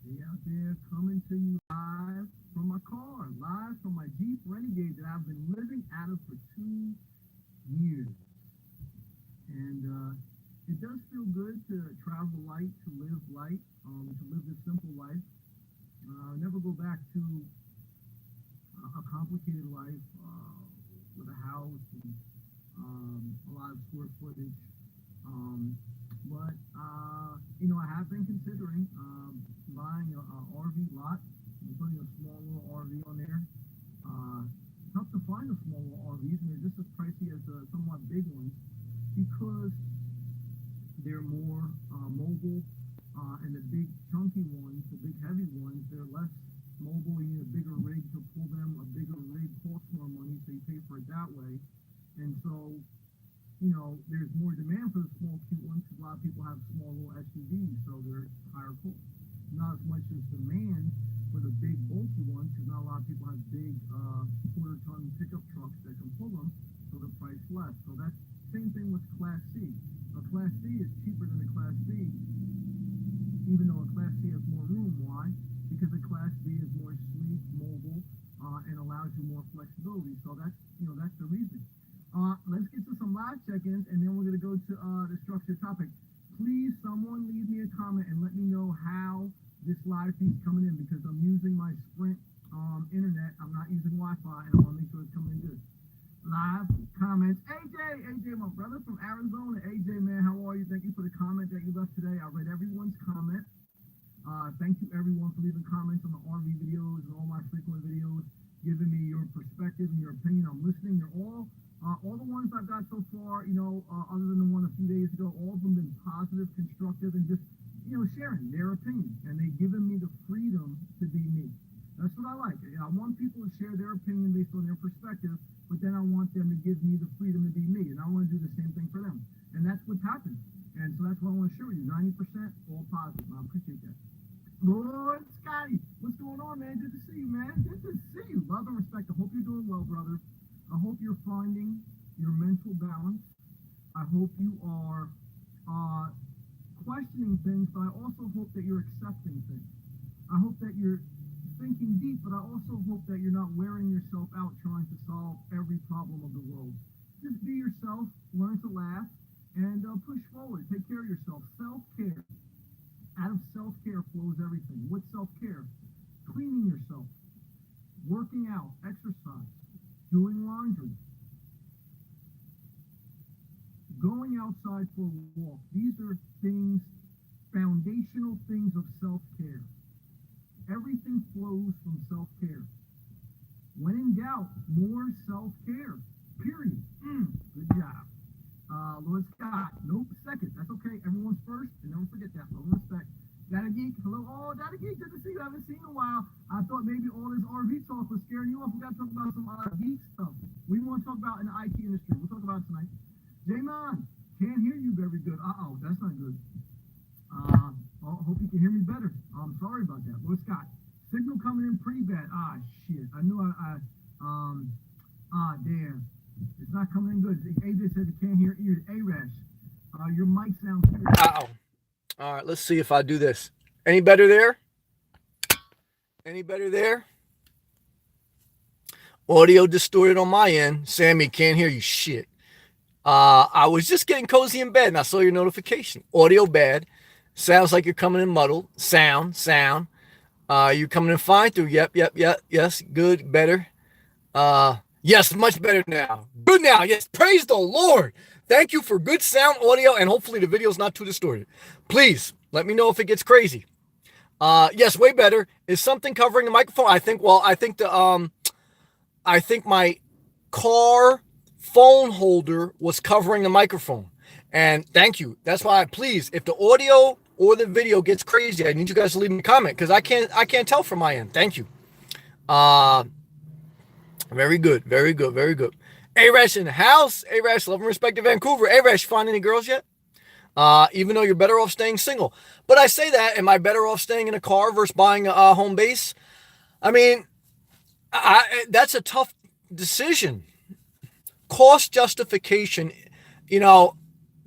Hey, out there coming to you live from my car, live from my Jeep Renegade that I've been living out of for 2 years. And it does feel good to travel light, to live light, to live this simple life. Never go back to a complicated life with a house and a lot of square footage. But I have been considering buying a RV lot and putting a small little RV on there. Tough to find a small little RVs, and they're just as pricey as the somewhat big ones because they're more mobile, and the big chunky ones, the big heavy ones, they're less mobile. You need a bigger rig to pull them. A bigger rig costs more money, so you pay for it that way. And so there's more demand for the small, cute ones because a lot of people have small little SUVs, so they're higher cost. Not as much as demand for the big, bulky ones because not a lot of people have big quarter-ton pickup trucks that can pull them, so the price less. So that's the same thing with Class C. A Class C is cheaper than a Class B, even though a Class C has more room. Why? Because a Class B is more sleek, mobile, and allows you more flexibility. So that's the reason. Let's get to some live check-ins, and then we're going to go to the structured topic. Please, someone leave me a comment and let me know how this live feed's coming in because I'm using my Sprint internet. I'm not using Wi-Fi, and I want to make sure it's coming in good. Live comments. AJ, my brother from Arizona. AJ, man, how are you? Thank you for the comment that you left today. I read everyone's comment. Thank you, everyone, for leaving comments on the RV videos and all my frequent videos, giving me your perspective and your opinion. I'm listening. You're all the ones I've got so far, other than the one a few days ago, all of them been positive, constructive, and just, sharing their opinion. And they've given me the freedom to be me. That's what I like. I want people to share their opinion based on their perspective, but then I want them to give me the freedom to be me. And I want to do the same thing for them. And that's what's happened. And so that's what I want to share with you. 90% all positive. I appreciate that. Lord Scotty, what's going on, man? Good to see you, man. Good to see you. Love and respect. I hope you're doing well, brother. I hope you're finding your mental balance. I hope you are questioning things, but I also hope that you're accepting things. I hope that you're thinking deep, but I also hope that you're not wearing yourself out trying to solve every problem of the world. Just be yourself, learn to laugh, and push forward. Take care of yourself. Self-care. Out of self-care flows everything. What's self-care? Cleaning yourself, working out, exercise, doing laundry, going outside for a walk. These are things, foundational things of self-care. Everything flows from self-care. When in doubt, more self-care, period. Good job. Lord Scott, nope, second. That's okay. Everyone's first, and never forget that. Love and respect. Data Geek, hello. Oh, Data Geek, good to see you. I haven't seen you in a while. I thought maybe all this RV talk was scaring you off. We got to talk about some geek stuff. We want to talk about in the IT industry. We'll talk about it tonight. J-Man, can't hear you very good. Uh-oh, that's not good. Hope you can hear me better. I'm sorry about that. Lord Scott, signal coming in pretty bad. Shit. I knew damn. It's not coming in good. AJ says you can't hear ears. A-Rash, your mic sounds good. Uh-oh. All right, let's see if I do this. Any better there? Any better there? Audio distorted on my end. Sammy, can't hear you. Shit. I was just getting cozy in bed, and I saw your notification. Audio bad. Sounds like you're coming in muddled. Sound. You coming in fine through? Yep. Yes, good, better. Yes, much better now. Good now. Yes, praise the Lord. Thank you for good sound, audio, and hopefully the video's not too distorted. Please let me know if it gets crazy. Yes, way better. Is something covering the microphone? I think my car phone holder was covering the microphone. And thank you. That's why, please, if the audio or the video gets crazy, I need you guys to leave me a comment because I can't tell from my end. Thank you. Very good. A-Rash in the house. A-Rash, love and respect to Vancouver. A-Rash, find any girls yet? Even though you're better off staying single. But I say that, am I better off staying in a car versus buying a home base? I mean, that's a tough decision. Cost justification,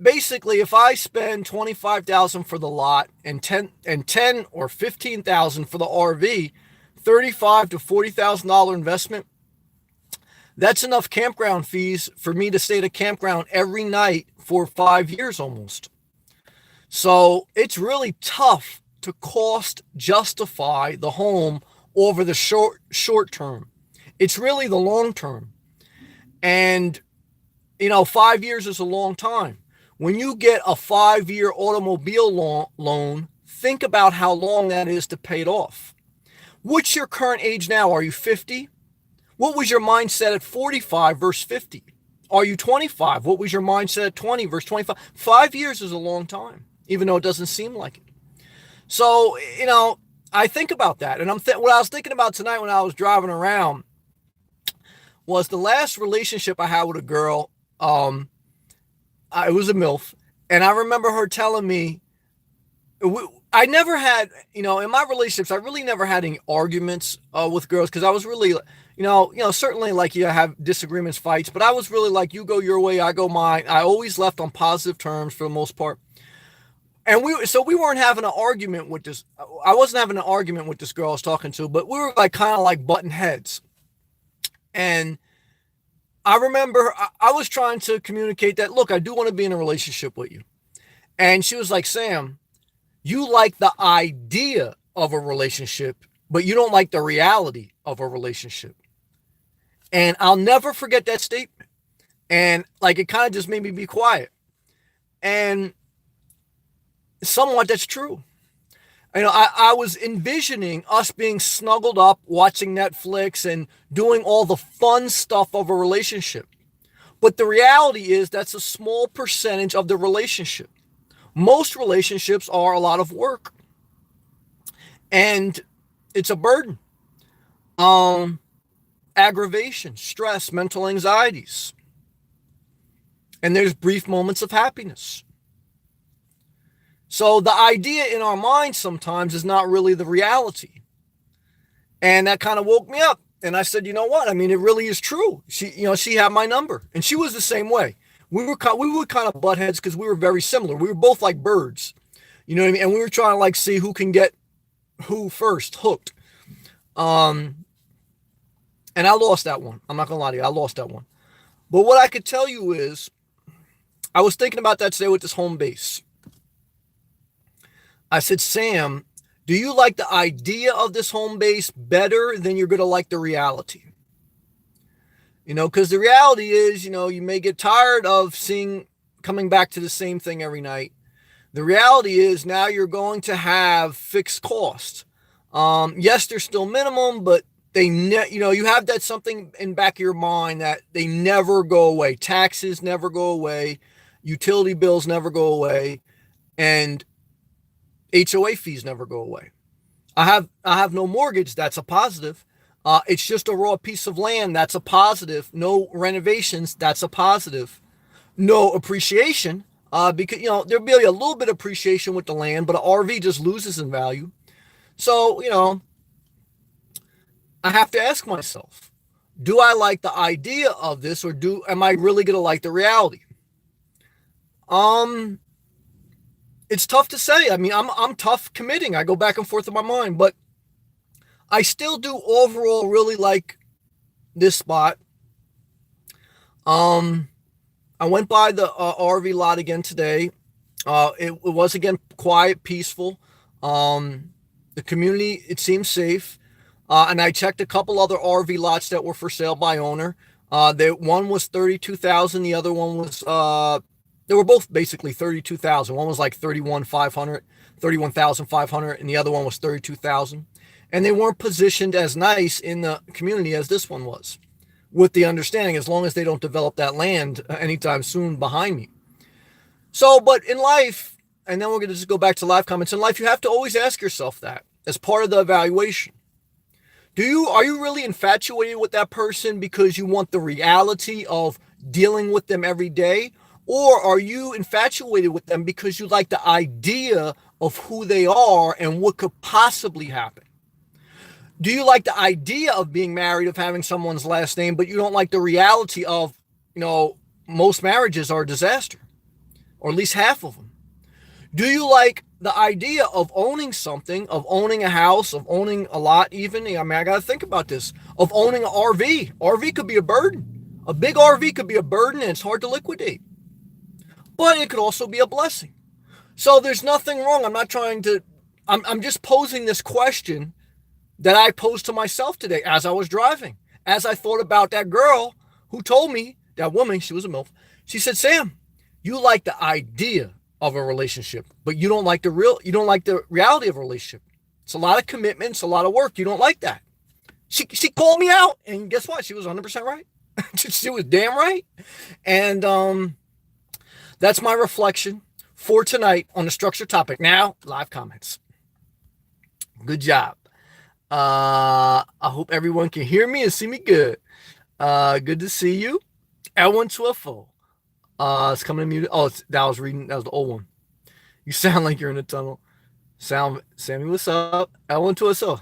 basically, if I spend 25,000 for the lot and 10 or 15,000 for the RV, $35 to $40,000 investment, that's enough campground fees for me to stay at a campground every night for 5 years almost. So it's really tough to cost justify the home over the short term. It's really the long term. And 5 years is a long time. When you get a 5-year automobile loan, think about how long that is to pay it off. What's your current age now? Are you 50? What was your mindset at 45 versus 50? Are you 25? What was your mindset at 20 versus 25? 5 years is a long time, even though it doesn't seem like it. So, I think about that. And what I was thinking about tonight when I was driving around was the last relationship I had with a girl. It was a MILF. And I remember her telling me, I never had, in my relationships, I really never had any arguments with girls because I was really, certainly like you have disagreements, fights, but I was really like, you go your way, I go mine. I always left on positive terms for the most part. And we weren't having an argument with this. I wasn't having an argument with this girl I was talking to, but we were like kind of like butting heads. And I remember I was trying to communicate that, look, I do want to be in a relationship with you. And she was like, Sam, you like the idea of a relationship, but you don't like the reality of a relationship. And I'll never forget that statement. And like, it kind of just made me be quiet. And somewhat that's true. I was envisioning us being snuggled up, watching Netflix and doing all the fun stuff of a relationship. But the reality is that's a small percentage of the relationship. Most relationships are a lot of work. And it's a burden. Aggravation, stress, mental anxieties. And there's brief moments of happiness. So the idea in our minds sometimes is not really the reality. And that kind of woke me up. And I said, you know what? I mean, it really is true. She had my number. And she was the same way. We would kind of butt heads because we were very similar. We were both like birds. You know what I mean? And we were trying to like see who can get who first hooked. And I lost that one. I'm not going to lie to you. I lost that one. But what I could tell you is I was thinking about that today with this home base. I said, Sam, do you like the idea of this home base better than you're going to like the reality? Because the reality is, you may get tired of coming back to the same thing every night. The reality is now you're going to have fixed costs. Yes, they're still minimum, but you have that something in back of your mind that they never go away. Taxes never go away. Utility bills never go away. And HOA fees never go away. I have no mortgage. That's a positive. It's just a raw piece of land. That's a positive. No renovations. That's a positive. No appreciation. Because, there'll be a little bit of appreciation with the land, but an RV just loses in value. So, I have to ask myself, do I like the idea of this or am I really going to like the reality? It's tough to say. I mean, I'm tough committing. I go back and forth in my mind, but I still do overall really like this spot. I went by the RV lot again today. It was again quiet, peaceful. The community, it seems safe. And I checked a couple other RV lots that were for sale by owner. One was $32,000. The other one was they were both basically $32,000. One was like $31,500, and the other one was $32,000. And they weren't positioned as nice in the community as this one was, with the understanding as long as they don't develop that land anytime soon behind me. So, but in life, and then we're going to just go back to live comments. In life, you have to always ask yourself that as part of the evaluation. Are you really infatuated with that person because you want the reality of dealing with them every day? Or are you infatuated with them because you like the idea of who they are and what could possibly happen? Do you like the idea of being married, of having someone's last name, but you don't like the reality of, most marriages are a disaster? or at least half of them? Do you like the idea of owning something, of owning a house, of owning a lot even? I mean, I got to think about this. Of owning an RV. RV could be a burden. A big RV could be a burden and it's hard to liquidate. But it could also be a blessing. So there's nothing wrong. I'm not trying to, I'm just posing this question that I posed to myself today as I was driving. As I thought about that girl who told me, that woman, she was a MILF. She said, Sam, you like the idea of a relationship, but you don't like the reality of a relationship. It's a lot of commitment, it's a lot of work. You don't like that. She called me out, and guess what? She was 100% right. She was damn right. And that's my reflection for tonight on the structured topic. Now, live comments. Good job. I hope everyone can hear me and see me good. Good to see you. L124. It's coming to mute. Oh, that was the old one. You sound like you're in a tunnel. Sammy, what's up? L124.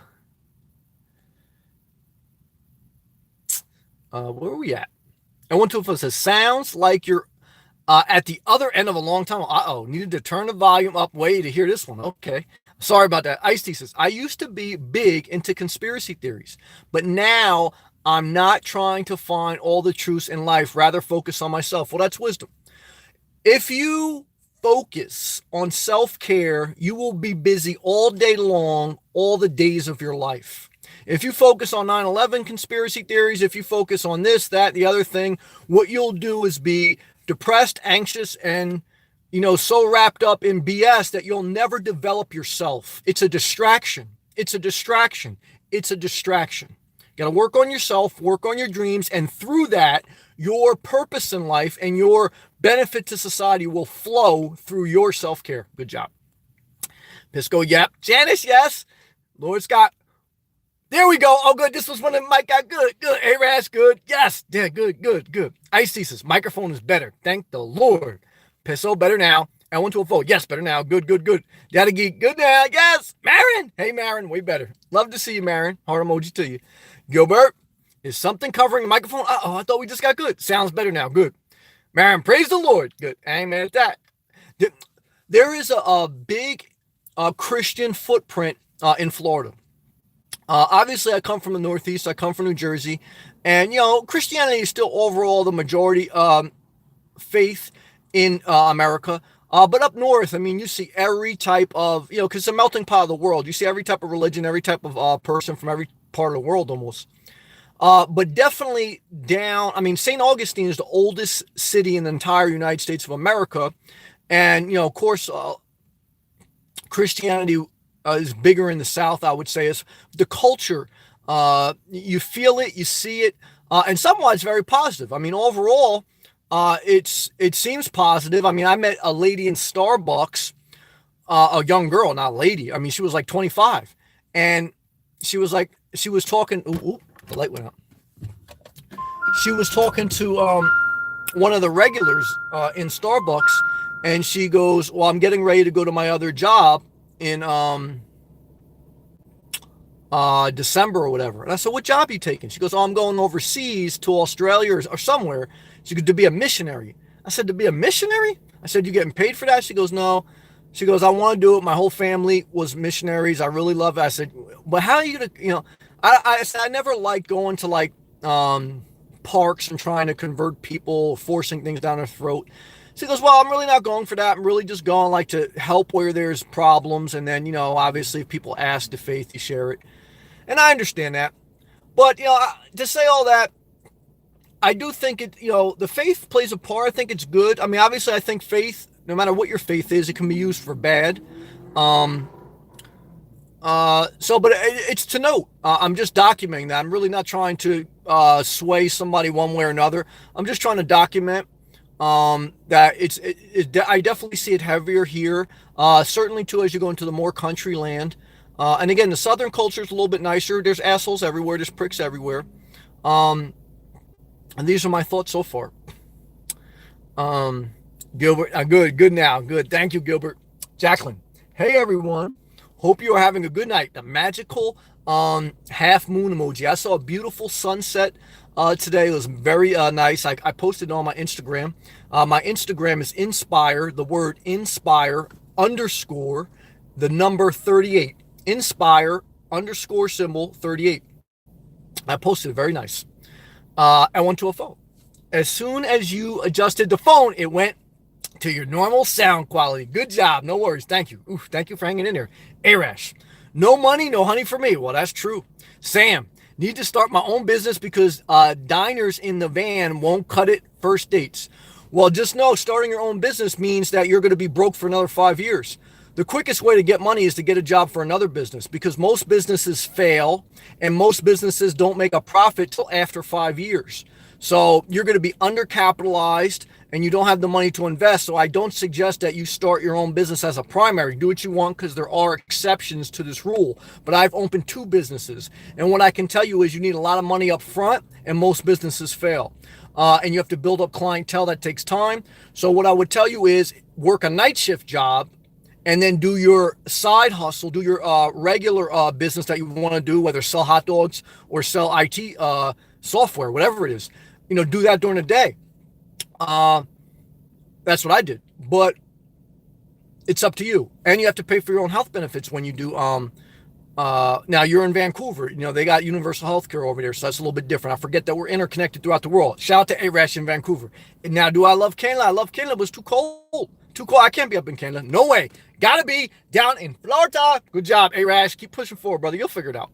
Where are we at? L124 says, sounds like you're at the other end of a long tunnel. Needed to turn the volume up way to hear this one. Okay. Sorry about that. Ice-T says, I used to be big into conspiracy theories, but now I'm not trying to find all the truths in life, rather focus on myself. Well, that's wisdom. If you focus on self-care, you will be busy all day long, all the days of your life. If you focus on 9/11 conspiracy theories, if you focus on this, that, the other thing, what you'll do is be depressed, anxious, and so wrapped up in BS that you'll never develop yourself. It's a distraction. It's a distraction. It's a distraction. You got to work on yourself, work on your dreams, and through that, your purpose in life and your benefit to society will flow through your self-care. Good job. Pisco, yep. Janice, yes. Lord Scott. There we go. Oh, good. This was when the mic got good. Good. A-Ras, good. Yes. Yeah, good. Ice-T says, microphone is better. Thank the Lord. Pisso, better now. L124, yes, better now. Good. Daddy Geek, good now. Yes. Marin. Hey, Marin, way better. Love to see you, Marin. Heart emoji to you. Gilbert, is something covering the microphone? I thought we just got good. Sounds better now. Good. Marin, praise the Lord. Good. Amen at that. There is a big Christian footprint in Florida. Obviously, I come from the Northeast. I come from New Jersey. And, Christianity is still overall the majority faith in America. But up north, I mean, you see every type of, because it's a melting pot of the world. You see every type of religion, every type of person from every part of the world almost. But definitely down, I mean, St. Augustine is the oldest city in the entire United States of America. And, of course, Christianity is bigger in the South, I would say. Is the culture. You feel it, you see it, and somewhat it's very positive. I mean, overall, it seems positive. I mean, I met a lady in Starbucks, a young girl, not a lady. I mean, she was like 25, and she was talking. The light went out. She was talking to one of the regulars in Starbucks, and she goes, "Well, I'm getting ready to go to my other job in December or whatever." And I said, "What job are you taking?" She goes, "Oh, I'm going overseas to Australia or somewhere." She goes, "To be a missionary." I said, "To be a missionary?" I said, "You getting paid for that?" She goes, "No." She goes, "I want to do it. My whole family was missionaries. I really love it." I said, "But how are you gonna, I said, I never liked going to like parks and trying to convert people, forcing things down their throat." She goes, "Well, I'm really not going for that. I'm really just going like to help where there's problems. And then, obviously if people ask the faith, you share it." And I understand that. But, to say all that, I do think it, the faith plays a part. I think it's good. I mean, obviously I think faith, no matter what your faith is, it can be used for bad. But it's to note. I'm just documenting that. I'm really not trying to sway somebody one way or another. I'm just trying to document that I definitely see it heavier here. Certainly too, as you go into the more country land. And again, the Southern culture is a little bit nicer. There's assholes everywhere. There's pricks everywhere. And these are my thoughts so far. Gilbert, good now. Good. Thank you, Gilbert. Jacqueline. Hey, everyone. Hope you are having a good night. The magical half moon emoji. I saw a beautiful sunset today. It was very nice. I posted it on my Instagram. My Instagram is inspire, the word inspire underscore the number 38. Inspire underscore symbol 38. I posted it, very nice. I went to a phone. As soon as you adjusted the phone, it went to your normal sound quality. Good job. No worries. Thank you. Oof, thank you for hanging in there. Arash. No money, no honey for me. Well, that's true. Sam, need to start my own business because diners in the van won't cut it first dates. Well, just know starting your own business means that you're going to be broke for another 5 years. The quickest way to get money is to get a job for another business because most businesses fail and most businesses don't make a profit till after 5 years. So you're going to be undercapitalized and you don't have the money to invest. So I don't suggest that you start your own business as a primary. Do what you want because there are exceptions to this rule. But I've opened 2 businesses. And what I can tell you is you need a lot of money up front and most businesses fail. And you have to build up clientele. That takes time. So what I would tell you is work a night shift job and then do your side hustle, do your regular business that you want to do, whether sell hot dogs or sell IT software, whatever it is. Do that during the day. That's what I did. But it's up to you. And you have to pay for your own health benefits when you do. Now you're in Vancouver. They got universal health care over there, so that's a little bit different. I forget that we're interconnected throughout the world. Shout out to A-Rash in Vancouver. And now, do I love Canada? I love Canada, but it's too cold. Too cold. I can't be up in Canada. No way. Gotta be down in Florida. Good job, A-Rash. Keep pushing forward, brother. You'll figure it out.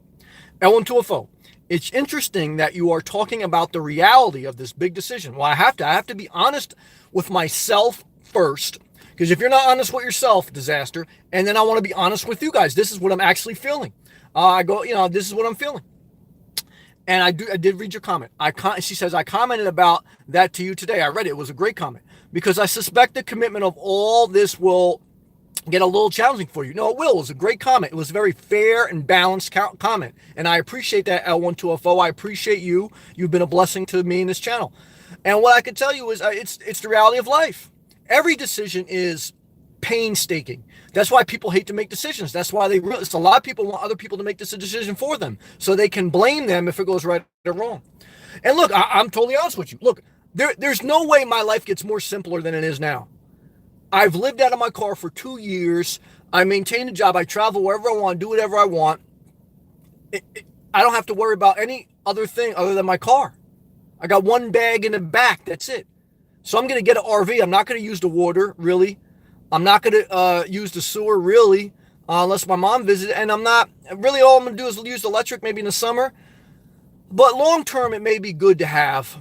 L1 It's interesting that you are talking about the reality of this big decision. Well, I have to be honest with myself first, because if you're not honest with yourself, disaster. And then I want to be honest with you guys. This is what I'm actually feeling. This is what I'm feeling. And I did read your comment. She says, I commented about that to you today. I read it. It was a great comment because I suspect the commitment of all this will get a little challenging for you. No, it will. It was a great comment. It was a very fair and balanced comment. And I appreciate that, L12FO. I appreciate you. You've been a blessing to me in this channel. And what I can tell you is it's the reality of life. Every decision is painstaking. That's why people hate to make decisions. That's why a lot of people want other people to make this a decision for them so they can blame them if it goes right or wrong. And look, I'm totally honest with you. Look, there's no way my life gets more simpler than it is now. I've lived out of my car for 2 years. I maintain a job. I travel wherever I want, do whatever I want. I don't have to worry about any other thing other than my car. I got one bag in the back. That's it. So I'm going to get an RV. I'm not going to use the water, really. I'm not going to use the sewer, really, unless my mom visits. And I'm not really, all I'm going to do is use electric maybe in the summer. But long term, it may be good to have.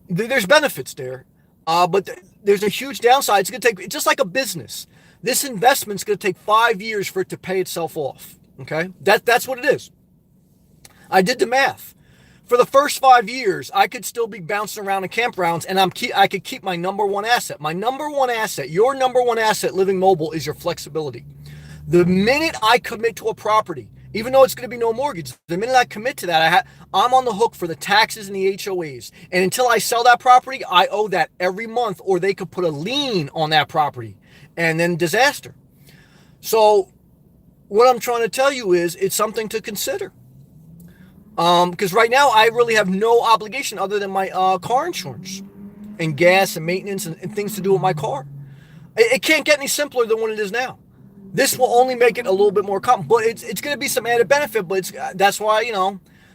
There's benefits there, but there's a huge downside. It's going to take, just like a business. This investment's going to take 5 years for it to pay itself off. Okay, that's what it is. I did the math. For the first 5 years, I could still be bouncing around in campgrounds, and I could keep my number one asset. My number one asset, your number one asset, living mobile, is your flexibility. The minute I commit to a property, even though it's going to be no mortgage, the minute I commit to that, I'm on the hook for the taxes and the HOAs. And until I sell that property, I owe that every month, or they could put a lien on that property, and then disaster. So what I'm trying to tell you is it's something to consider. Because right now I really have no obligation other than my car insurance and gas and maintenance and things to do with my car. It can't get any simpler than what it is now. This will only make it a little bit more complicated, but it's going to be some added benefit. But that's why,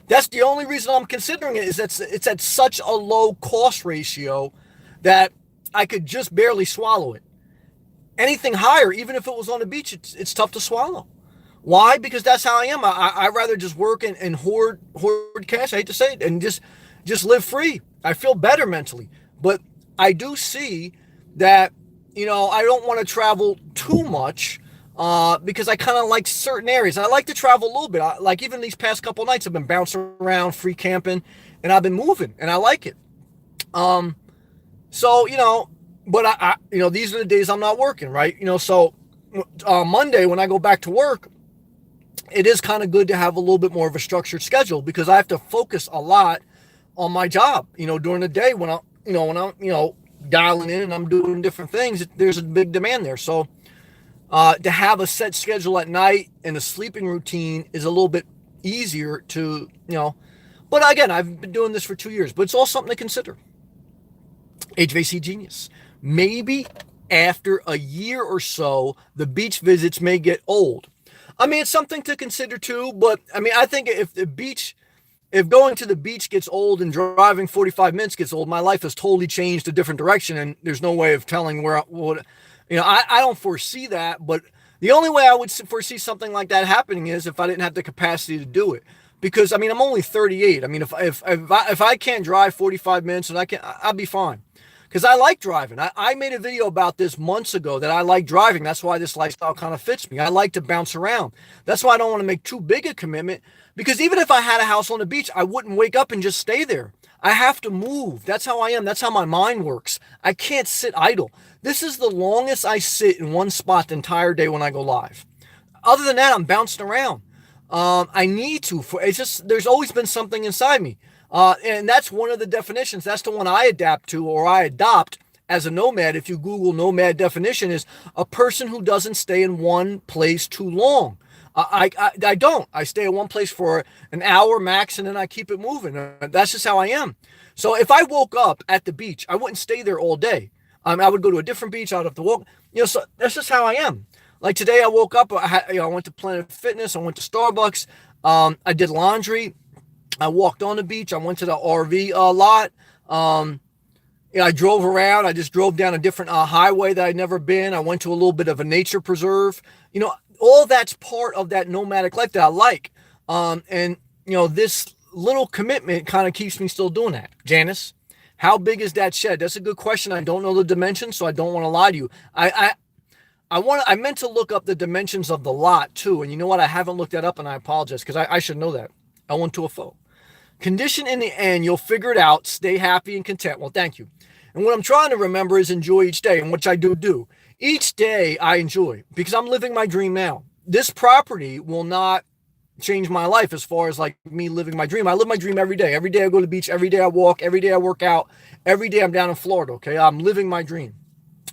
that's the only reason I'm considering it, is that it's at such a low cost ratio that I could just barely swallow it. Anything higher, even if it was on the beach, it's tough to swallow. Why? Because that's how I am. I'd rather just work and hoard cash. I hate to say it, and just live free. I feel better mentally. But I do see that, I don't want to travel too much because I kind of like certain areas. I like to travel a little bit. Like even these past couple nights, I've been bouncing around, free camping, and I've been moving, and I like it. So, but I these are the days I'm not working, right? So Monday when I go back to work, it is kind of good to have a little bit more of a structured schedule because I have to focus a lot on my job, during the day when I'm dialing in and I'm doing different things, there's a big demand there. So to have a set schedule at night and a sleeping routine is a little bit easier to, but again, I've been doing this for 2 years, but it's all something to consider. HVAC genius. Maybe after a year or so, the beach visits may get old. I mean, it's something to consider too, but I mean, I think if going to the beach gets old and driving 45 minutes gets old, my life has totally changed a different direction, and there's no way of telling I don't foresee that, but the only way I would foresee something like that happening is if I didn't have the capacity to do it. Because I mean, I'm only 38. I mean, if I can't drive 45 minutes, and I'll be fine. Because I like driving. I made a video about this months ago that I like driving. That's why this lifestyle kind of fits me. I like to bounce around. That's why I don't want to make too big a commitment. Because even if I had a house on the beach, I wouldn't wake up and just stay there. I have to move. That's how I am. That's how my mind works. I can't sit idle. This is the longest I sit in one spot the entire day when I go live. Other than that, I'm bouncing around. I need to. It's just there's always been something inside me. And that's one of the definitions. That's the one I adapt to or I adopt as a nomad. If you Google nomad definition, is a person who doesn't stay in one place too long. I don't. I stay in one place for an hour max, and then I keep it moving. That's just how I am. So if I woke up at the beach, I wouldn't stay there all day. I would go to a different beach. I'd have to walk. So that's just how I am. Like today, I woke up. I went to Planet Fitness. I went to Starbucks. I did laundry. I walked on the beach. I went to the RV lot. I drove around. I just drove down a different highway that I'd never been. I went to a little bit of a nature preserve. All that's part of that nomadic life that I like. This little commitment kind of keeps me still doing that. Janice, how big is that shed? That's a good question. I don't know the dimensions, so I don't want to lie to you. I meant to look up the dimensions of the lot too. And you know what? I haven't looked that up, and I apologize because I should know that. I went to a foe. Condition in the end, you'll figure it out. Stay happy and content. Well, thank you. And what I'm trying to remember is enjoy each day, and which I do. Each day I enjoy because I'm living my dream now. This property will not change my life as far as like me living my dream. I live my dream every day. Every day I go to the beach. Every day I walk. Every day I work out. Every day I'm down in Florida. Okay. I'm living my dream.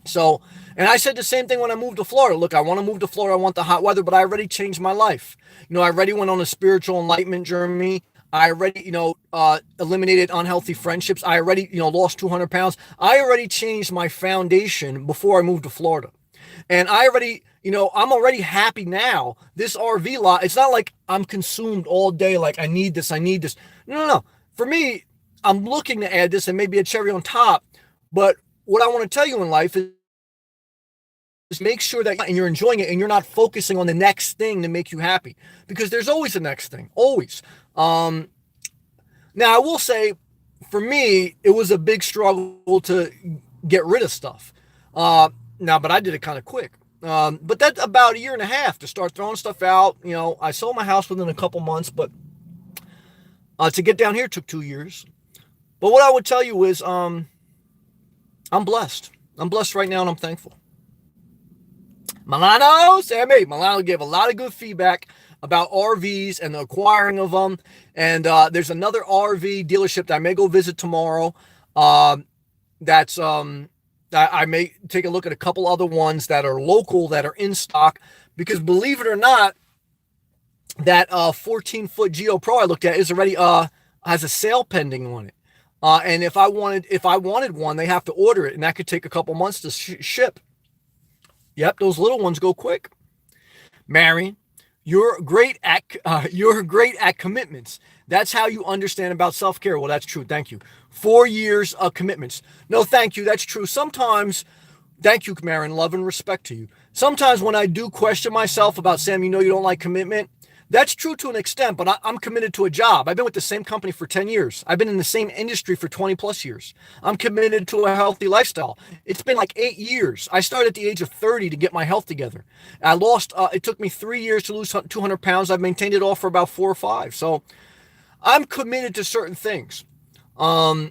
So, and I said the same thing when I moved to Florida. Look, I want to move to Florida. I want the hot weather, but I already changed my life. I already went on a spiritual enlightenment journey. I already, eliminated unhealthy friendships. I already, lost 200 pounds. I already changed my foundation before I moved to Florida. And I already, I'm already happy now. This RV lot, it's not like I'm consumed all day. Like I need this. No. For me, I'm looking to add this and maybe a cherry on top. But what I want to tell you in life is make sure that and you're enjoying it and you're not focusing on the next thing to make you happy, because there's always a next thing, always. Now I will say for me, it was a big struggle to get rid of stuff. But I did it kind of quick. But that's about a year and a half to start throwing stuff out. I sold my house within a couple months, but to get down here took 2 years. But what I would tell you is, I'm blessed. I'm blessed right now, and I'm thankful. Milano gave a lot of good feedback about RVs and the acquiring of them. And there's another RV dealership that I may go visit tomorrow. I may take a look at a couple other ones that are local that are in stock, because believe it or not, that 14-foot Geo Pro I looked at is already has a sale pending on it. And if I wanted one, they have to order it, and that could take a couple months to ship. Yep, those little ones go quick. Marion, you're great at commitments. That's how you understand about self-care. Well, that's true. Thank you. 4 years of commitments. No, thank you. That's true. Sometimes, thank you, Marion. Love and respect to you. Sometimes when I do question myself about, Sam, you don't like commitment. That's true to an extent, but I'm committed to a job. I've been with the same company for 10 years. I've been in the same industry for 20 plus years. I'm committed to a healthy lifestyle. It's been like 8 years. I started at the age of 30 to get my health together. It took me 3 years to lose 200 pounds. I've maintained it all for about 4 or 5. So I'm committed to certain things. So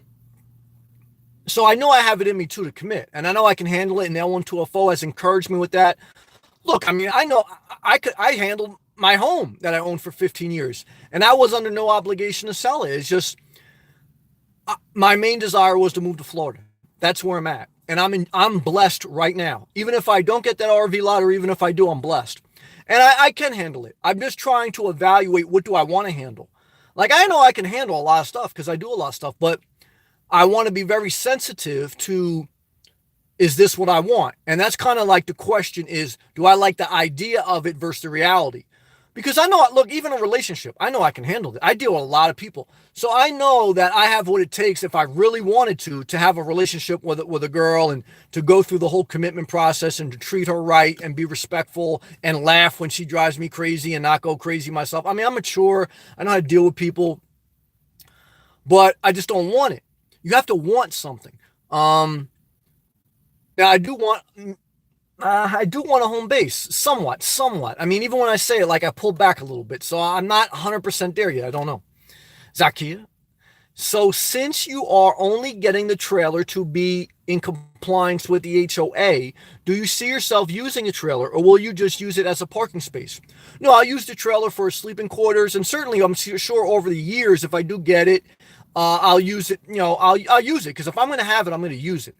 I know I have it in me too to commit, and I know I can handle it. And L12FO has encouraged me with that. Look, I mean, I know I handled my home that I owned for 15 years, and I was under no obligation to sell it. It's just my main desire was to move to Florida. That's where I'm at, and I'm blessed right now. Even if I don't get that RV lot, or even if I do, I'm blessed. And I can handle it. I'm just trying to evaluate what do I want to handle. Like I know I can handle a lot of stuff because I do a lot of stuff, but I want to be very sensitive to, is this what I want? And that's kind of like the question is, do I like the idea of it versus the reality? Because I know, look, even a relationship, I know I can handle it. I deal with a lot of people. So I know that I have what it takes if I really wanted to have a relationship with a girl and to go through the whole commitment process and to treat her right and be respectful and laugh when she drives me crazy and not go crazy myself. I mean, I'm mature. I know how to deal with people, but I just don't want it. You have to want something. Now I do want a home base, somewhat. I mean, even when I say it, like I pull back a little bit, so I'm not 100% there yet. I don't know. Zakia, so since you are only getting the trailer to be in compliance with the HOA, do you see yourself using a trailer, or will you just use it as a parking space? No, I'll use the trailer for sleeping quarters, and certainly I'm sure over the years, if I do get it, I'll use it. I'll use it because if I'm going to have it, I'm going to use it.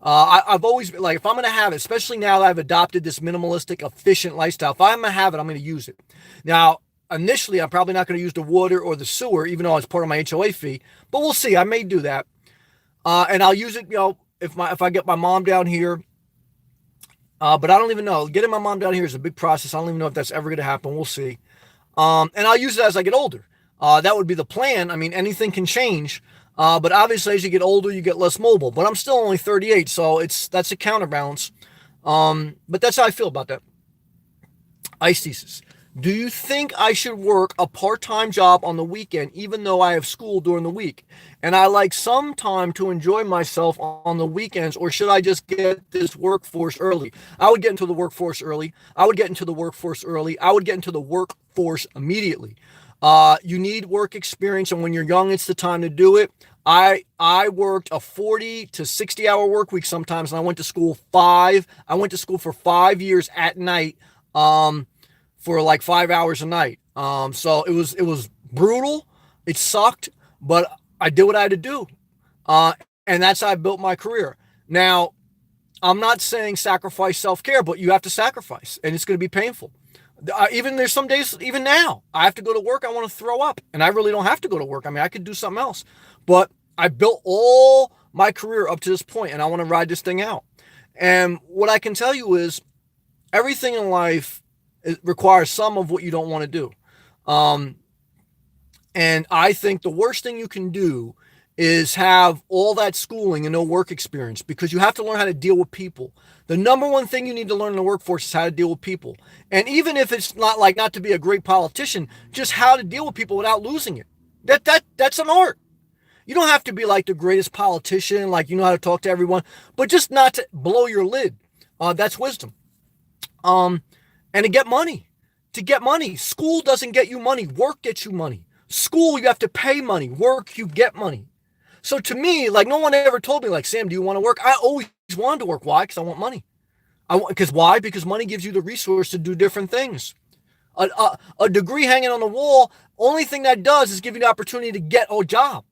I've always been like, if I'm going to have it, especially now that I've adopted this minimalistic, efficient lifestyle, if I'm going to have it, I'm going to use it. Now, initially, I'm probably not going to use the water or the sewer, even though it's part of my HOA fee, but we'll see. I may do that. And I'll use it, if I get my mom down here. But I don't even know. Getting my mom down here is a big process. I don't even know if that's ever going to happen. We'll see. And I'll use it as I get older. That would be the plan. I mean, anything can change. But obviously, as you get older, you get less mobile. But I'm still only 38, so that's a counterbalance. But that's how I feel about that. Ice thesis. Do you think I should work a part-time job on the weekend, even though I have school during the week? And I like some time to enjoy myself on the weekends, or should I just get this workforce early? I would get into the workforce early. I would get into the workforce immediately. You need work experience, and when you're young, it's the time to do it. I worked a 40 to 60 hour work week sometimes, and I went to school for 5 years at night, for like 5 hours a night. So it was brutal. It sucked, but I did what I had to do. And that's how I built my career. Now, I'm not saying sacrifice self-care, but you have to sacrifice, and it's going to be painful. Even there's some days, even now, I have to go to work. I want to throw up, and I really don't have to go to work. I mean, I could do something else, but I built all my career up to this point, and I want to ride this thing out. And what I can tell you is everything in life requires some of what you don't want to do. And I think the worst thing you can do is have all that schooling and no work experience, because you have to learn how to deal with people. The number one thing you need to learn in the workforce is how to deal with people. And even if it's not to be a great politician, just how to deal with people without losing it. That's an art. You don't have to be like the greatest politician, like you know how to talk to everyone, but just not to blow your lid. That's wisdom. And to get money. School doesn't get you money. Work gets you money. School, you have to pay money. Work, you get money. So to me, like no one ever told me, like, Sam, do you want to work? I always wanted to work. Why? Because I want money. Why? Because money gives you the resource to do different things. A degree hanging on the wall, only thing that does is give you the opportunity to get a job.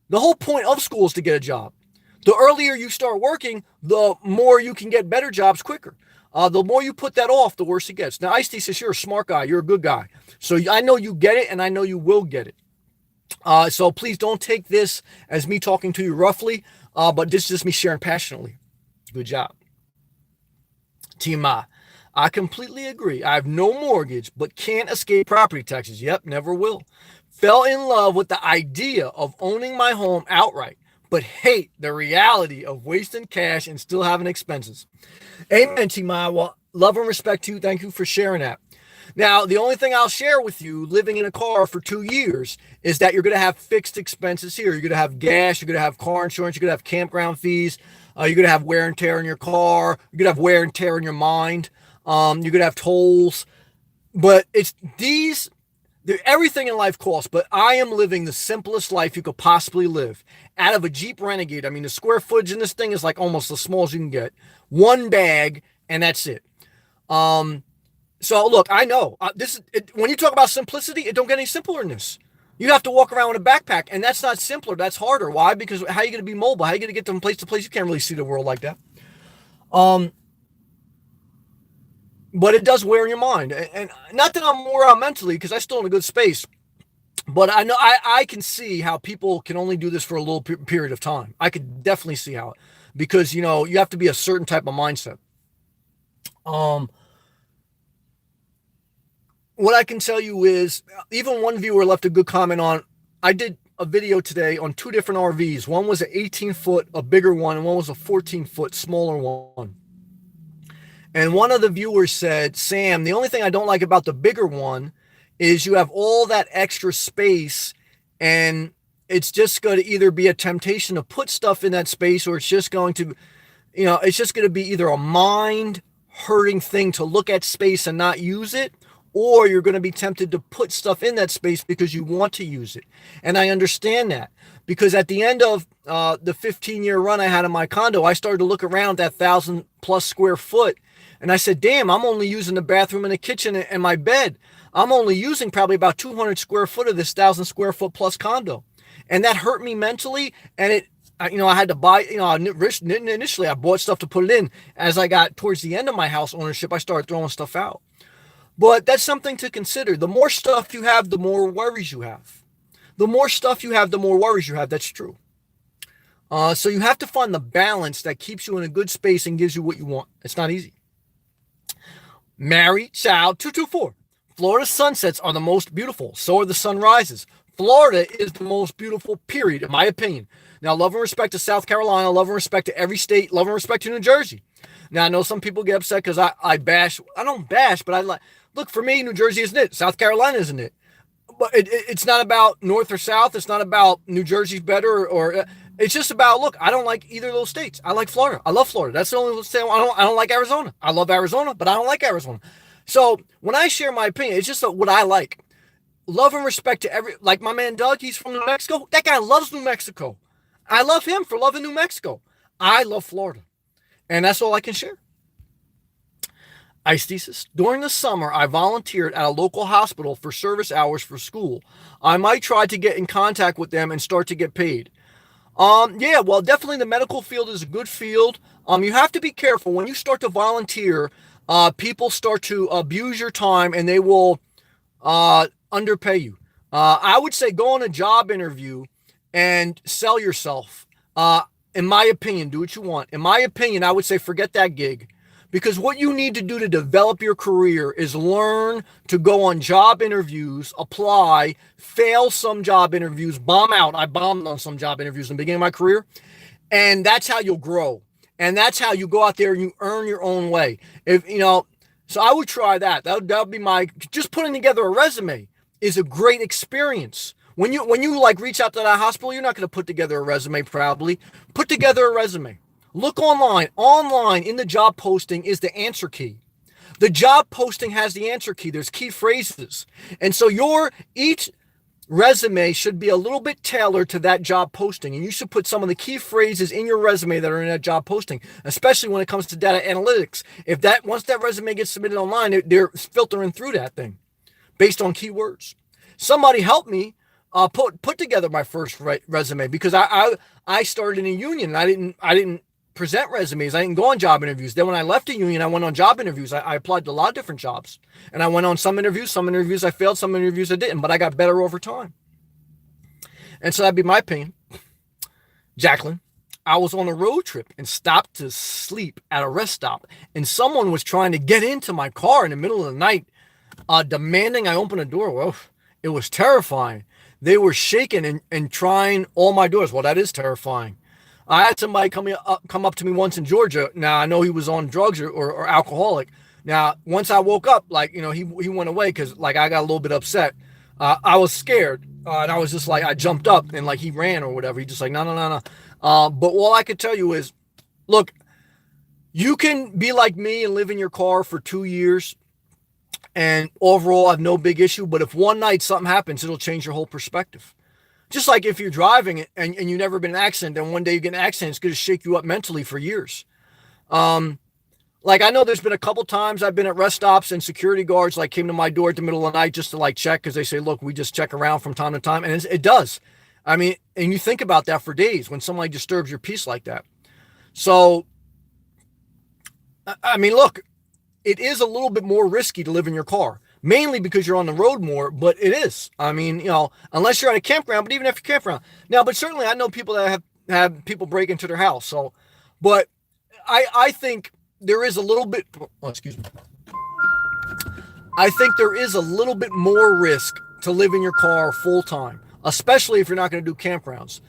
The whole point of school is to get a job. The earlier you start working, the more you can get better jobs quicker. The more you put that off, the worse it gets. Now, Ice-T says you're a smart guy. You're a good guy. So I know you get it, and I know you will get it. So please don't take this as me talking to you roughly, but this is just me sharing passionately. Good job. Tima, I completely agree. I have no mortgage, but can't escape property taxes. Yep, never will. Fell in love with the idea of owning my home outright, but hate the reality of wasting cash and still having expenses. Amen, Tima. Well, love and respect to you. Thank you for sharing that. Now, the only thing I'll share with you living in a car for 2 years is that you're going to have fixed expenses here. You're going to have gas. You're going to have car insurance. You're going to have campground fees. You're going to have wear and tear in your car. You're going to have wear and tear in your mind. You're going to have tolls. But everything in life costs, but I am living the simplest life you could possibly live. Out of a Jeep Renegade, I mean, the square footage in this thing is like almost as small as you can get. One bag, and that's it. So look, I know when you talk about simplicity, it don't get any simpler than this. You have to walk around with a backpack, and that's not simpler. That's harder. Why? Because how are you going to be mobile? How are you going to get from place to place? You can't really see the world like that. but it does wear in your mind. And not that I'm wore out mentally, because I'm still in a good space. But I know I can see how people can only do this for a little period of time. I could definitely see how, because you know you have to be a certain type of mindset. Um, what I can tell you is, even one viewer left a good comment on. I did a video today on two different RVs. One was an 18-foot, a bigger one, and one was a 14-foot, smaller one. And one of the viewers said, Sam, the only thing I don't like about the bigger one is you have all that extra space, and it's just going to either be a temptation to put stuff in that space, or it's just going to, you know, it's just going to be either a mind hurting thing to look at space and not use it, or you're going to be tempted to put stuff in that space because you want to use it. And I understand that, because at the end of the 15-year run I had in my condo, I started to look around that 1,000+ square foot. And I said, damn, I'm only using the bathroom and the kitchen and my bed. I'm only using probably about 200 square foot of this 1,000 square foot plus condo. And that hurt me mentally. And I had to buy, initially I bought stuff to put it in. As I got towards the end of my house ownership, I started throwing stuff out. But that's something to consider. The more stuff you have, the more worries you have. The more stuff you have, the more worries you have. That's true. So you have to find the balance that keeps you in a good space and gives you what you want. It's not easy. Mary Child 224. Florida sunsets are the most beautiful. So are the sunrises. Florida is the most beautiful, period, in my opinion. Now, love and respect to South Carolina. Love and respect to every state. Love and respect to New Jersey. Now, I know some people get upset because I bash. I don't bash, but I like. Look, for me, New Jersey isn't it. South Carolina isn't it. But it's not about North or South. It's not about New Jersey's better or it's just about, look, I don't like either of those states. I like Florida. I love Florida. That's the only state I don't like Arizona. I love Arizona, but I don't like Arizona. So when I share my opinion, it's just what I like. Love and respect to like my man Doug, he's from New Mexico. That guy loves New Mexico. I love him for loving New Mexico. I love Florida. And that's all I can share. Ice thesis. During the summer, I volunteered at a local hospital for service hours for school. I might try to get in contact with them and start to get paid. Yeah, well, definitely the medical field is a good field. You have to be careful when you start to volunteer. People start to abuse your time and they will underpay you. I would say go on a job interview and sell yourself. In my opinion, do what you want. In my opinion, I would say forget that gig. Because what you need to do to develop your career is learn to go on job interviews, apply, fail some job interviews, bomb out. I bombed on some job interviews in the beginning of my career. And that's how you'll grow. And that's how you go out there and you earn your own way. So I would try that. That would be just putting together a resume is a great experience. When you like reach out to that hospital, you're not going to put together a resume probably. Put together a resume. Look online. Online in the job posting is the answer key. The job posting has the answer key. There's key phrases. And so each resume should be a little bit tailored to that job posting. And you should put some of the key phrases in your resume that are in that job posting, especially when it comes to data analytics. Once that resume gets submitted online, they're filtering through that thing based on keywords. Somebody help me put together my first resume, because I started in a union and I didn't present resumes. I didn't go on job interviews. Then when I left the union, I went on job interviews. I applied to a lot of different jobs, and I went on some interviews I failed, some interviews I didn't, but I got better over time. And so that'd be my opinion. Jacqueline, I was on a road trip and stopped to sleep at a rest stop, and someone was trying to get into my car in the middle of the night, demanding I open a door. Well, it was terrifying. They were shaking and trying all my doors. Well, that is terrifying. I had somebody come up to me once in Georgia. Now, I know he was on drugs or alcoholic. Now, once I woke up, he went away because, I got a little bit upset. I was scared, and I was just I jumped up, and, he ran or whatever. He just no. But all I could tell you is, look, you can be like me and live in your car for 2 years, and overall have no big issue. But if one night something happens, it'll change your whole perspective. Just like if you're driving and you've never been in an accident, and one day you get in an accident, it's going to shake you up mentally for years. I know there's been a couple times I've been at rest stops and security guards came to my door at the middle of the night just to check, because they say, look, we just check around from time to time. And it does. I mean, and you think about that for days when somebody disturbs your peace like that. So, I mean, look, it is a little bit more risky to live in your car, mainly because you're on the road more, but it is. I mean, unless you're at a campground, but even if you're campground. Now, but certainly I know people that have people break into their house. So, but I think there is a little bit, oh, excuse me. I think there is a little bit more risk to live in your car full time, especially if you're not going to do campgrounds.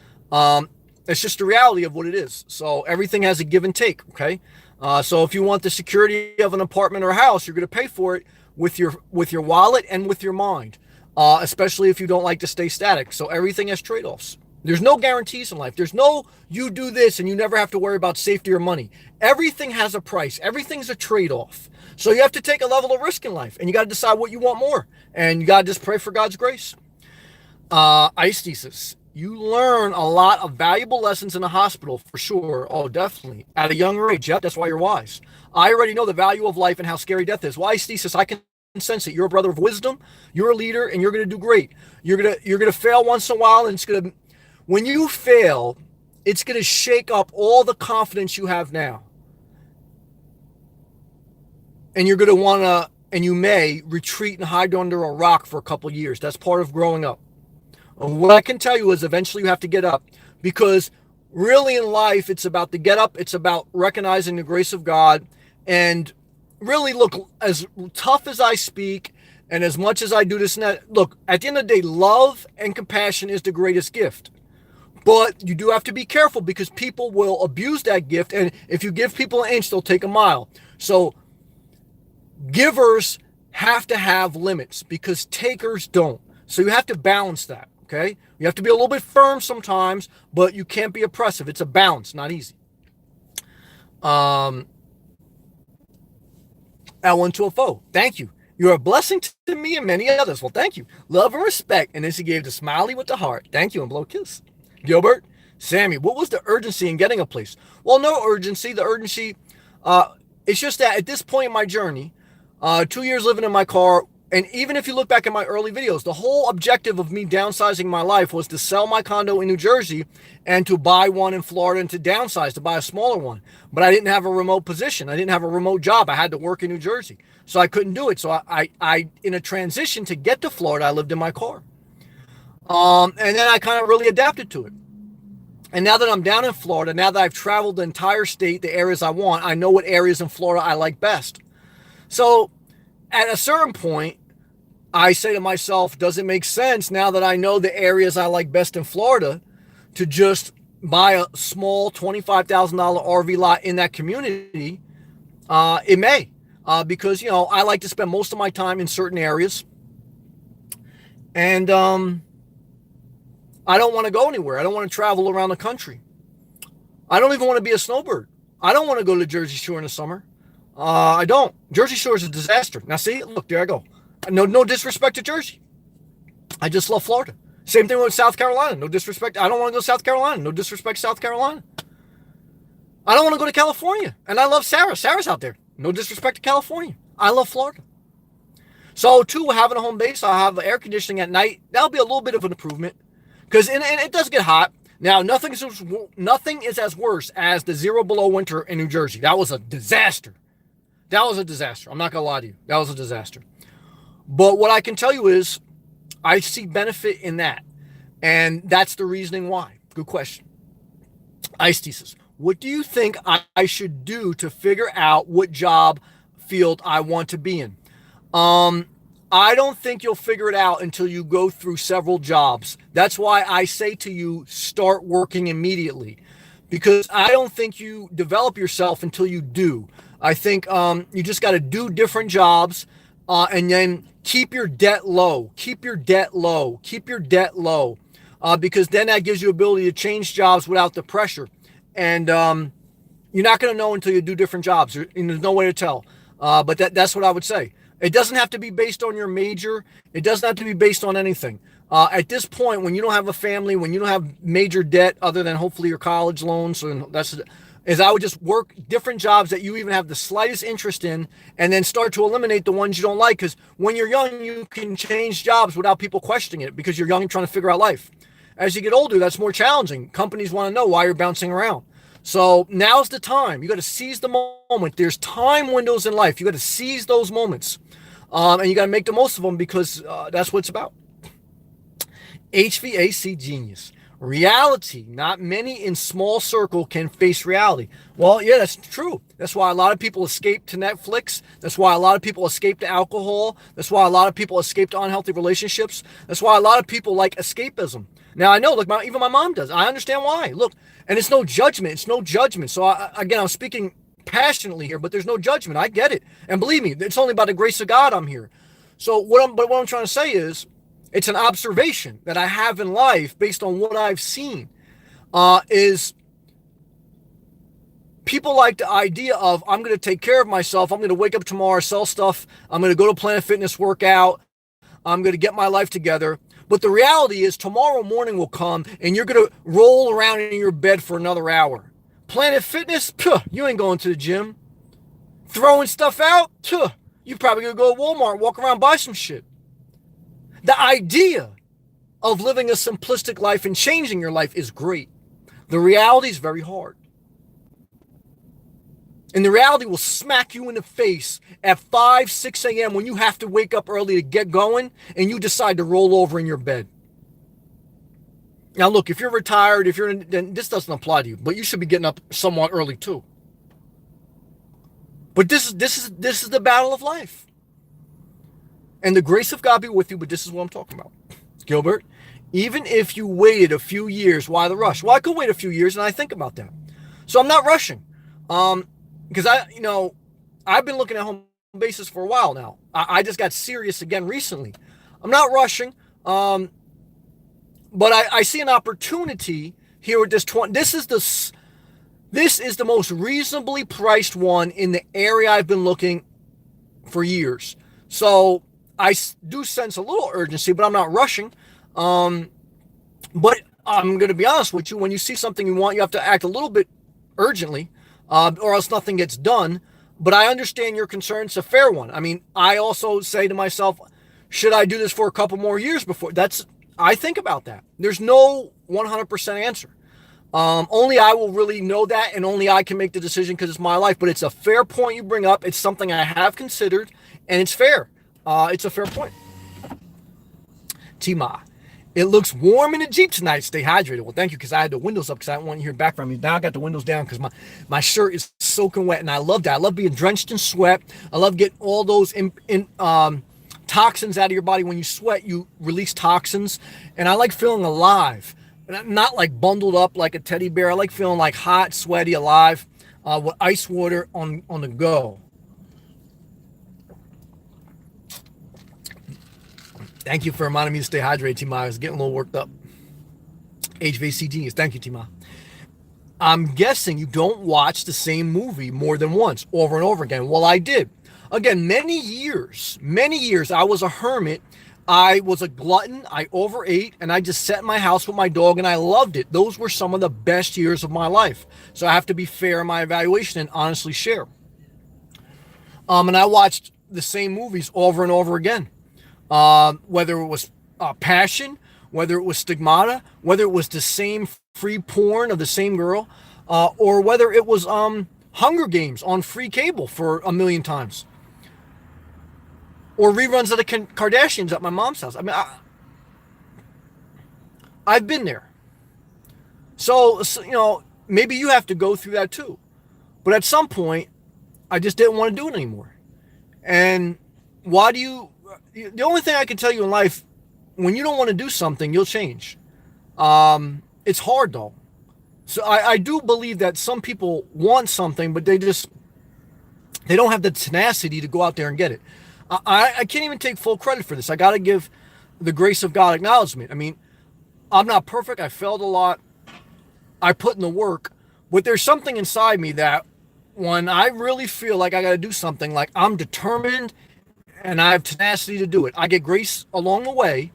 It's just the reality of what it is. So everything has a give and take. Okay. So if you want the security of an apartment or a house, you're going to pay for it with your wallet and with your mind, especially if you don't like to stay static. So everything has trade-offs. There's no guarantees in life. There's no, you do this and you never have to worry about safety or money. Everything has a price. Everything's a trade-off. So you have to take a level of risk in life, and you got to decide what you want more. And you got to just pray for God's grace. Ice thesis. You learn a lot of valuable lessons in the hospital for sure. Oh, definitely. At a younger age. Yep, that's why you're wise. I already know the value of life and how scary death is. Well, ice thesis, I can sense it. You're a brother of wisdom. You're a leader, and you're going to do great. You're gonna fail once in a while, and when you fail, it's going to shake up all the confidence you have now. And you're going to want to, and you may retreat and hide under a rock for a couple of years. That's part of growing up. And what I can tell you is eventually you have to get up, because really in life, it's about the get up. It's about recognizing the grace of God. And really, look, as tough as I speak and as much as I do this and that, look, at the end of the day, love and compassion is the greatest gift. But you do have to be careful, because people will abuse that gift. And if you give people an inch, they'll take a mile. So givers have to have limits, because takers don't. So you have to balance that, okay? You have to be a little bit firm sometimes, but you can't be oppressive. It's a balance, not easy. L1204, thank you. You're a blessing to me and many others. Well, thank you. Love and respect. And then she gave the smiley with the heart. Thank you, and blow a kiss. Gilbert, Sammy, what was the urgency in getting a place? Well, no urgency. The urgency, it's just that at this point in my journey, 2 years living in my car, and even if you look back at my early videos, the whole objective of me downsizing my life was to sell my condo in New Jersey and to buy one in Florida and to downsize, to buy a smaller one. But I didn't have a remote position. I didn't have a remote job. I had to work in New Jersey. So I couldn't do it. So I in a transition to get to Florida, I lived in my car. And then I kind of really adapted to it. And now that I'm down in Florida, now that I've traveled the entire state, the areas I want, I know what areas in Florida I like best. So at a certain point, I say to myself, does it make sense now that I know the areas I like best in Florida to just buy a small $25,000 RV lot in that community? It may, because, I like to spend most of my time in certain areas. And I don't want to go anywhere. I don't want to travel around the country. I don't even want to be a snowbird. I don't want to go to Jersey Shore in the summer. I don't. Jersey Shore is a disaster. Now see, look, there I go. No disrespect to Jersey. I just love Florida. Same thing with South Carolina. No disrespect. I don't want to go to South Carolina. No disrespect to South Carolina. I don't want to go to California. And I love Sarah. Sarah's out there. No disrespect to California. I love Florida. So too, having a home base, I'll have air conditioning at night. That'll be a little bit of an improvement. Because and it does get hot. Now, nothing is as worse as the 0 below winter in New Jersey. That was a disaster. That was a disaster. I'm not going to lie to you. That was a disaster. But what I can tell you is I see benefit in that. And that's the reasoning why. Good question. Ice thesis. What do you think I should do to figure out what job field I want to be in? I don't think you'll figure it out until you go through several jobs. That's why I say to you, start working immediately. Because I don't think you develop yourself until you do. I think you just got to do different jobs and then keep your debt low. Keep your debt low. Keep your debt low. Because then that gives you ability to change jobs without the pressure. And you're not going to know until you do different jobs. There's no way to tell. But that's what I would say. It doesn't have to be based on your major. It doesn't have to be based on anything. At this point, when you don't have a family, when you don't have major debt other than hopefully your college loans, I would just work different jobs that you even have the slightest interest in, and then start to eliminate the ones you don't like. Because when you're young, you can change jobs without people questioning it because you're young and trying to figure out life. As you get older, that's more challenging. Companies want to know why you're bouncing around. So now's the time. You got to seize the moment. There's time windows in life. You got to seize those moments. And you got to make the most of them because that's what it's about. HVAC genius. Reality. Not many in small circle can face reality. Well, yeah, that's true. That's why a lot of people escape to Netflix. That's why a lot of people escape to alcohol. That's why a lot of people escape to unhealthy relationships. That's why a lot of people like escapism. Now, I know, like even my mom does. I understand why. Look, and it's no judgment. It's no judgment. So, again, I'm speaking passionately here, but there's no judgment. I get it. And believe me, it's only by the grace of God I'm here. So what I'm trying to say is, it's an observation that I have in life based on what I've seen. Is people like the idea of, I'm going to take care of myself. I'm going to wake up tomorrow, sell stuff. I'm going to go to Planet Fitness, work out. I'm going to get my life together. But the reality is tomorrow morning will come and you're going to roll around in your bed for another hour. Planet Fitness, you ain't going to the gym. Throwing stuff out, you probably going to go to Walmart, walk around, buy some shit. The idea of living a simplistic life and changing your life is great. The reality is very hard. And the reality will smack you in the face at 5, 6 a.m. when you have to wake up early to get going and you decide to roll over in your bed. Now, look, if you're retired, then this doesn't apply to you, but you should be getting up somewhat early too. But this is the battle of life. And the grace of God be with you, but this is what I'm talking about. Gilbert, even if you waited a few years, why the rush? Well, I could wait a few years, and I think about that. So I'm not rushing. Because I've been looking at home bases for a while now. I just got serious again recently. I'm not rushing. But I see an opportunity here with this 20. This is the most reasonably priced one in the area I've been looking for years. So I do sense a little urgency, but I'm not rushing. But I'm going to be honest with you. When you see something you want, you have to act a little bit urgently, or else nothing gets done. But I understand your concern. It's a fair one. I mean, I also say to myself, should I do this for a couple more years before? I think about that. There's no 100% answer. Only I will really know that, and only I can make the decision because it's my life. But it's a fair point you bring up. It's something I have considered, and it's fair. It's a fair point. Tima, it looks warm in the Jeep tonight. Stay hydrated. Well, thank you, because I had the windows up because I didn't want you to hear back from me. Now I got the windows down because my shirt is soaking wet, and I love that. I love being drenched in sweat. I love getting all those toxins out of your body. When you sweat, you release toxins, and I like feeling alive. Not like bundled up like a teddy bear. I like feeling like hot, sweaty, alive, with ice water on the go. Thank you for reminding me to stay hydrated, Tima. I was getting a little worked up. HVAC genius. Thank you, Tima. I'm guessing you don't watch the same movie more than once, over and over again. Well, I did. Again, many years, I was a hermit. I was a glutton. I overate, and I just sat in my house with my dog, and I loved it. Those were some of the best years of my life. So I have to be fair in my evaluation and honestly share. And I watched the same movies over and over again. Whether it was Passion, whether it was Stigmata, whether it was the same free porn of the same girl, or whether it was Hunger Games on free cable for a million times. Or reruns of the Kardashians at my mom's house. I mean, I've been there. So, maybe you have to go through that too. But at some point, I just didn't want to do it anymore. And the only thing I can tell you in life, when you don't want to do something, you'll change. It's hard though. So I do believe that some people want something, but they don't have the tenacity to go out there and get it. I can't even take full credit for this. I got to give the grace of God acknowledgement. I mean, I'm not perfect. I failed a lot. I put in the work, but there's something inside me that when I really feel like I got to do something, like I'm determined and I have tenacity to do it. I get grace along the way,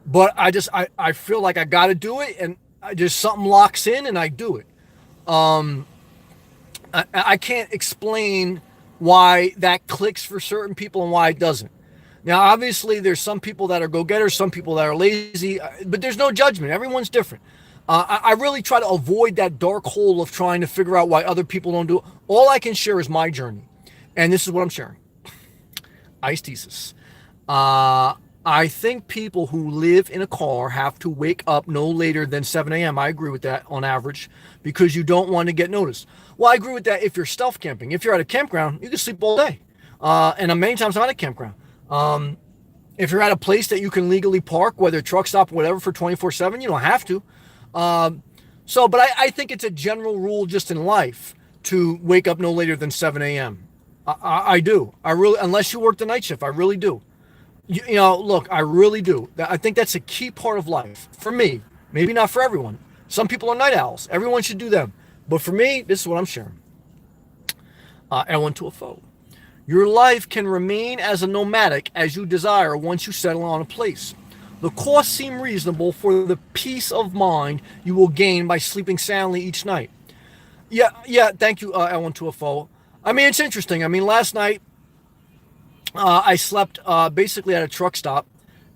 but I feel like I got to do it, and just something locks in and I do it. I can't explain why that clicks for certain people and why it doesn't. Now, obviously, there's some people that are go-getters, some people that are lazy, but there's no judgment. Everyone's different. I really try to avoid that dark hole of trying to figure out why other people don't do it. All I can share is my journey. And this is what I'm sharing. Ice Uh, I think people who live in a car have to wake up no later than 7 a.m. I agree with that on average because you don't want to get noticed. Well, I agree with that if you're stealth camping. If you're at a campground, you can sleep all day. And many times I'm at a campground. If you're at a place that you can legally park, whether truck stop or whatever, for 24/7, you don't have to. But I think it's a general rule just in life to wake up no later than 7 a.m. I do. I really, unless you work the night shift, I really do. Look, I really do. I think that's a key part of life for me. Maybe not for everyone. Some people are night owls. Everyone should do them. But for me, this is what I'm sharing. L1 to a foe. Your life can remain as a nomadic as you desire once you settle on a place. The costs seem reasonable for the peace of mind you will gain by sleeping soundly each night. Yeah, thank you, L1 to a foe. I mean, it's interesting. I mean, last night, I slept basically at a truck stop,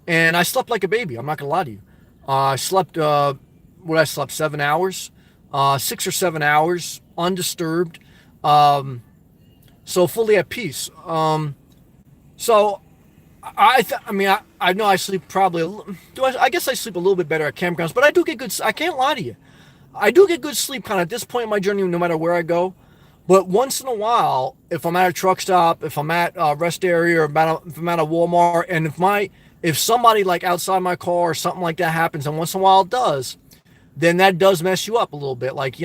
and I slept like a baby. I'm not going to lie to you. I slept, I slept 7 hours, 6 or 7 hours, undisturbed, so fully at peace. I know I sleep probably, I guess I sleep a little bit better at campgrounds, but I do get good, I can't lie to you. I do get good sleep kind of at this point in my journey, no matter where I go. But once in a while, if I'm at a truck stop, if I'm at a rest area, or if I'm at a Walmart, and if somebody like outside my car or something like that happens, and once in a while it does, then that does mess you up a little bit. Like,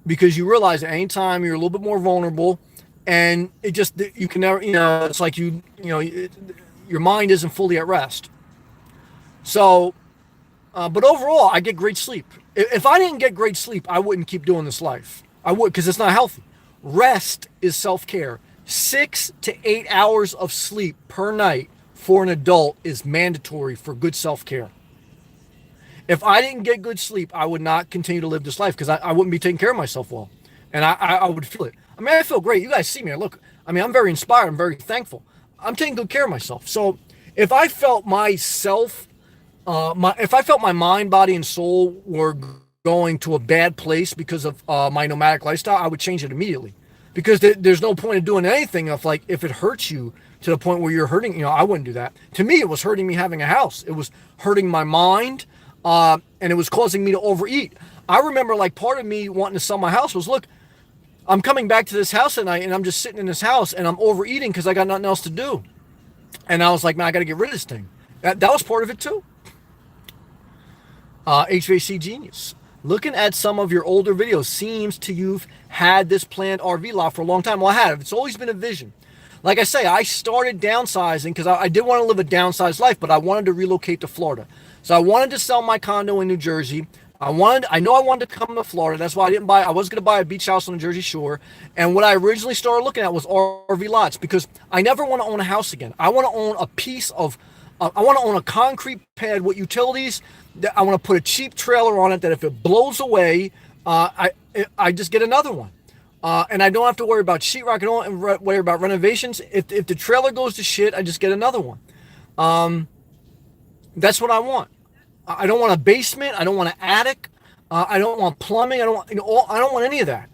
because you realize at any time you're a little bit more vulnerable, and you can never, it's like your mind isn't fully at rest. So, but overall, I get great sleep. If I didn't get great sleep, I wouldn't keep doing this life. I would, because it's not healthy. Rest is self-care. 6 to 8 hours of sleep per night for an adult is mandatory for good self-care. If I didn't get good sleep, I would not continue to live this life because I wouldn't be taking care of myself well. And I would feel it. I mean, I feel great. You guys see me. Look, I mean, I'm very inspired. I'm very thankful. I'm taking good care of myself. So if I felt myself, if I felt my mind, body, and soul were going to a bad place because of my nomadic lifestyle, I would change it immediately. Because there's no point in doing anything if it hurts you to the point where you're hurting, I wouldn't do that. To me, it was hurting me having a house. It was hurting my mind, and it was causing me to overeat. I remember part of me wanting to sell my house was, look, I'm coming back to this house at night and I'm just sitting in this house and I'm overeating because I got nothing else to do. And I was like, man, I got to get rid of this thing. That was part of it too. HVAC Genius. Looking at some of your older videos, seems to you've had this planned RV lot for a long time. Well, I have. It's always been a vision. Like I say, I started downsizing because I did want to live a downsized life, but I wanted to relocate to Florida. So I wanted to sell my condo in New Jersey. I know I wanted to come to Florida. That's why I was going to buy a beach house on the Jersey Shore. And what I originally started looking at was RV lots because I never want to own a house again. I want to own a piece of, I want to own a concrete pad with utilities. I want to put a cheap trailer on it that if it blows away, I just get another one. And I don't have to worry about sheetrock. I don't worry about renovations. If the trailer goes to shit, I just get another one. That's what I want. I don't want a basement. I don't want an attic. I don't want plumbing. I don't want any of that.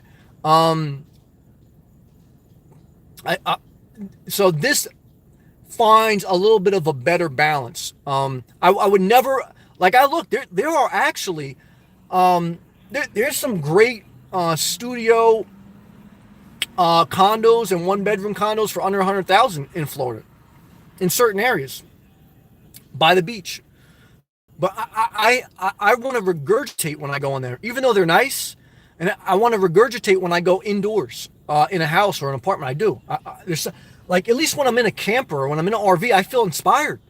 So this finds a little bit of a better balance. I would never, there are actually, there's some great studio condos and one bedroom condos for under 100,000 in Florida, in certain areas, by the beach. But I want to regurgitate when I go in there, even though they're nice, and I want to regurgitate when I go indoors in a house or an apartment. I do. There's at least when I'm in a camper or when I'm in an RV, I feel inspired.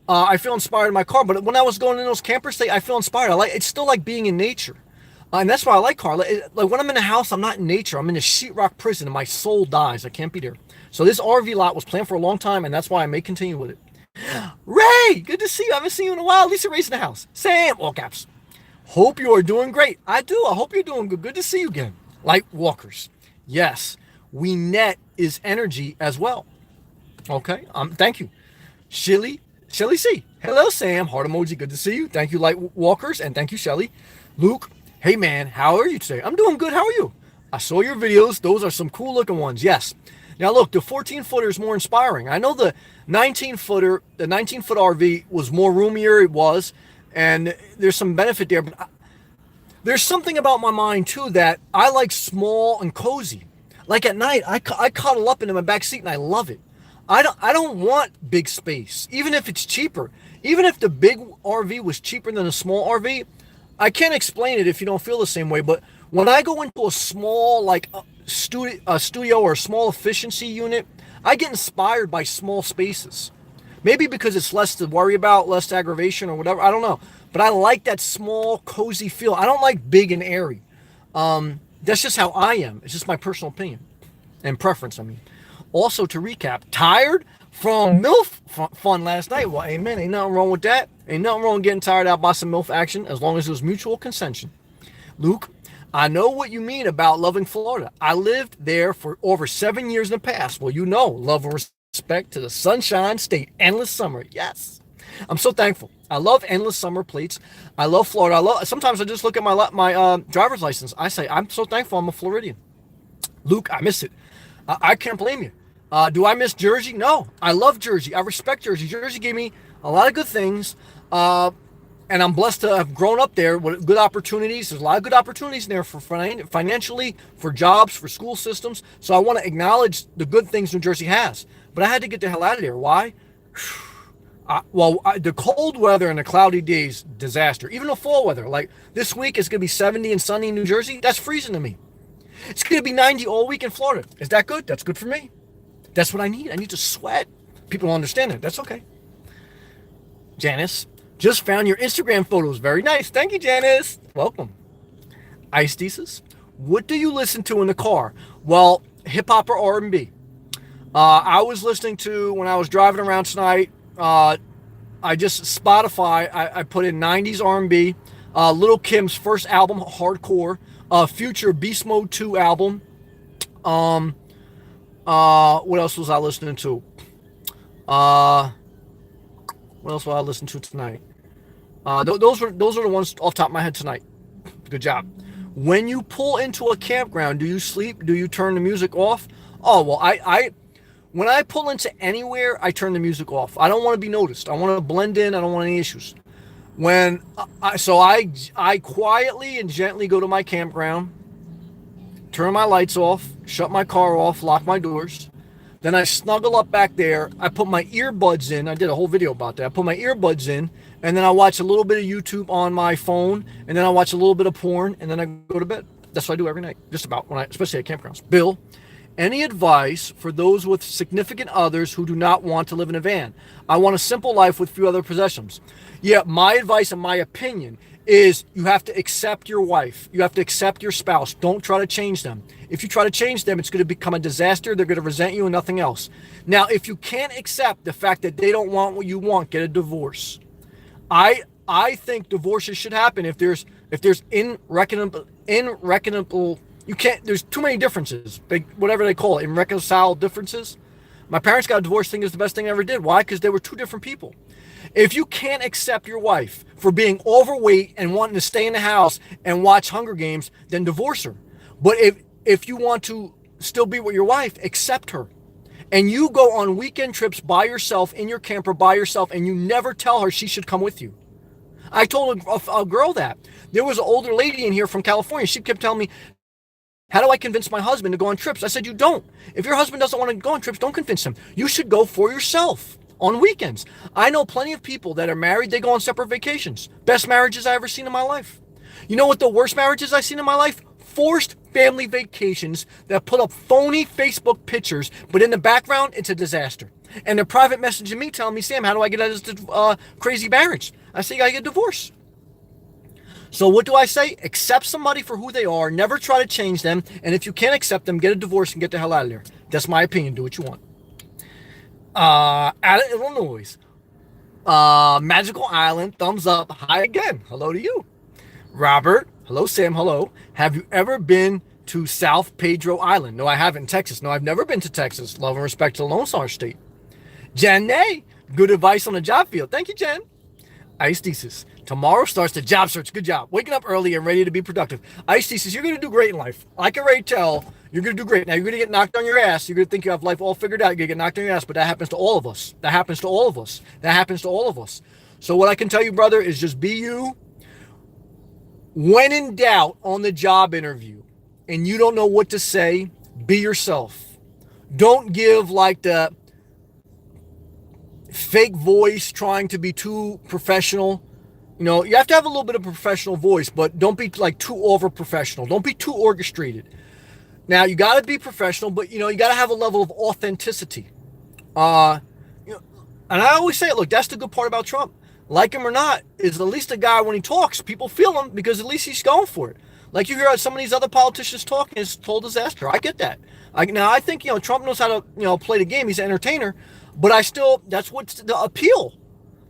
I feel inspired in my car. But when I was going in those campers, I feel inspired. It's still like being in nature. And that's why I like car. Like when I'm in a house, I'm not in nature. I'm in a sheetrock prison and my soul dies. I can't be there. So this RV lot was planned for a long time, and that's why I may continue with it. Ray, good to see you. I haven't seen you in a while. Lisa Ray's in the house. Sam, all caps. Hope you are doing great. I do. I hope you're doing good. Good to see you again. Light walkers. Yes, we net is energy as well. Okay. Thank you. Shelly C. Hello, Sam. Heart emoji. Good to see you. Thank you, Light Walkers, and thank you, Shelly. Luke. Hey, man. How are you today? I'm doing good. How are you? I saw your videos. Those are some cool looking ones. Yes. Now look, the 14-footer is more inspiring. I know the 19-footer, the 19-foot RV was more roomier. It was, and there's some benefit there. But there's something about my mind too that I like small and cozy. Like at night, I cuddle up into my back seat and I love it. I don't want big space, even if it's cheaper. Even if the big RV was cheaper than a small RV, I can't explain it if you don't feel the same way. But when I go into a small, like studio or a small efficiency unit, I get inspired by small spaces. Maybe because it's less to worry about, less aggravation or whatever. I don't know. But I like that small, cozy feel. I don't like big and airy. That's just how I am. It's just my personal opinion and preference, I mean. Also, to recap, tired from MILF fun last night. Well, amen. Ain't nothing wrong with that. Ain't nothing wrong with getting tired out by some MILF action as long as it was mutual consent. Luke, I know what you mean about loving Florida. I lived there for over 7 years in the past. Well, you know, love and respect to the Sunshine State. Endless summer. Yes. I'm so thankful. I love endless summer plates. I love Florida. Sometimes I just look at my driver's license. I say, I'm so thankful I'm a Floridian. Luke, I miss it. I can't blame you. Do I miss Jersey? No. I love Jersey. I respect Jersey. Jersey gave me a lot of good things. And I'm blessed to have grown up there with good opportunities. There's a lot of good opportunities there for financially, for jobs, for school systems. So I want to acknowledge the good things New Jersey has. But I had to get the hell out of there. Why? The cold weather and the cloudy days, disaster. Even the fall weather, like this week, it's going to be 70 and sunny in New Jersey. That's freezing to me. It's going to be 90 all week in Florida. Is that good? That's good for me. That's what I need. I need to sweat. People don't understand that. That's okay. Janice, just found your Instagram photos. Very nice. Thank you, Janice. Welcome. Ice Thesis, what do you listen to in the car? Well, hip hop or R&B. I was listening to, when I was driving around tonight, I just Spotify, I put in 90s R&B, Lil Kim's first album, Hardcore, Future Beast Mode 2 album. What else was I listening to? What else will I listen to tonight? Those are the ones off the top of my head tonight. Good job. When you pull into a campground, do you sleep? Do you turn the music off? Oh, well, when I pull into anywhere, I turn the music off. I don't want to be noticed. I want to blend in. I don't want any issues. I quietly and gently go to my campground, turn my lights off, shut my car off, lock my doors. Then I snuggle up back there. I put my earbuds in. I did a whole video about that. I put my earbuds in, and then I watch a little bit of YouTube on my phone, and then I watch a little bit of porn, and then I go to bed. That's what I do every night, just about, especially at campgrounds. Bill, any advice for those with significant others who do not want to live in a van? I want a simple life with few other possessions. Yeah, my advice and my opinion is you have to accept your wife. You have to accept your spouse. Don't try to change them. If you try to change them, it's going to become a disaster. They're going to resent you and nothing else. Now, if you can't accept the fact that they don't want what you want, get a divorce. I think divorces should happen if there's irreconcilable. You can't. There's too many differences. Whatever they call it, irreconcilable differences. My parents got a divorce. Thing is the best thing I ever did. Why? Because they were two different people. If you can't accept your wife for being overweight and wanting to stay in the house and watch Hunger Games, then divorce her. But if you want to still be with your wife, accept her. And you go on weekend trips by yourself in your camper by yourself, and you never tell her she should come with you. I told a girl that. There was an older lady in here from California. She kept telling me, how do I convince my husband to go on trips? I said, you don't. If your husband doesn't want to go on trips, don't convince him. You should go for yourself on weekends. I know plenty of people that are married. They go on separate vacations. Best marriages I ever seen in my life. You know what the worst marriages I've seen in my life? Forced family vacations that put up phony Facebook pictures, but in the background, it's a disaster. And they're private messaging me telling me, Sam, how do I get out of this crazy marriage? I say, you gotta get a divorce. So what do I say? Accept somebody for who they are. Never try to change them. And if you can't accept them, get a divorce and get the hell out of there. That's my opinion. Do what you want. Out of Illinois. Magical Island. Thumbs up. Hi again. Hello to you. Robert. Hello, Sam. Hello. Have you ever been to South Pedro Island? No, I haven't. In Texas. No, I've never been to Texas. Love and respect to the Lone Star State. Jen Nay. Good advice on the job field. Thank you, Jen. Ice thesis. Tomorrow starts the job search. Good job. Waking up early and ready to be productive. Ice thesis, you're going to do great in life. I can already tell you're going to do great. Now, you're going to get knocked on your ass. You're going to think you have life all figured out. You're going to get knocked on your ass, but that happens to all of us. That happens to all of us. That happens to all of us. So what I can tell you, brother, is just be you. When in doubt on the job interview and you don't know what to say, be yourself. Don't give like the fake voice trying to be too professional. You know, you have to have a little bit of professional voice, but don't be like too over professional. Don't be too orchestrated. Now, you got to be professional, but you know, you got to have a level of authenticity. You know, and I always say it, look, that's the good part about Trump. Like him or not, is at least a guy when he talks, people feel him because at least he's going for it. Like you hear some of these other politicians talking, it's total disaster. I get that. Now I think, you know, Trump knows how to, you know, play the game. He's an entertainer, but that's what's the appeal.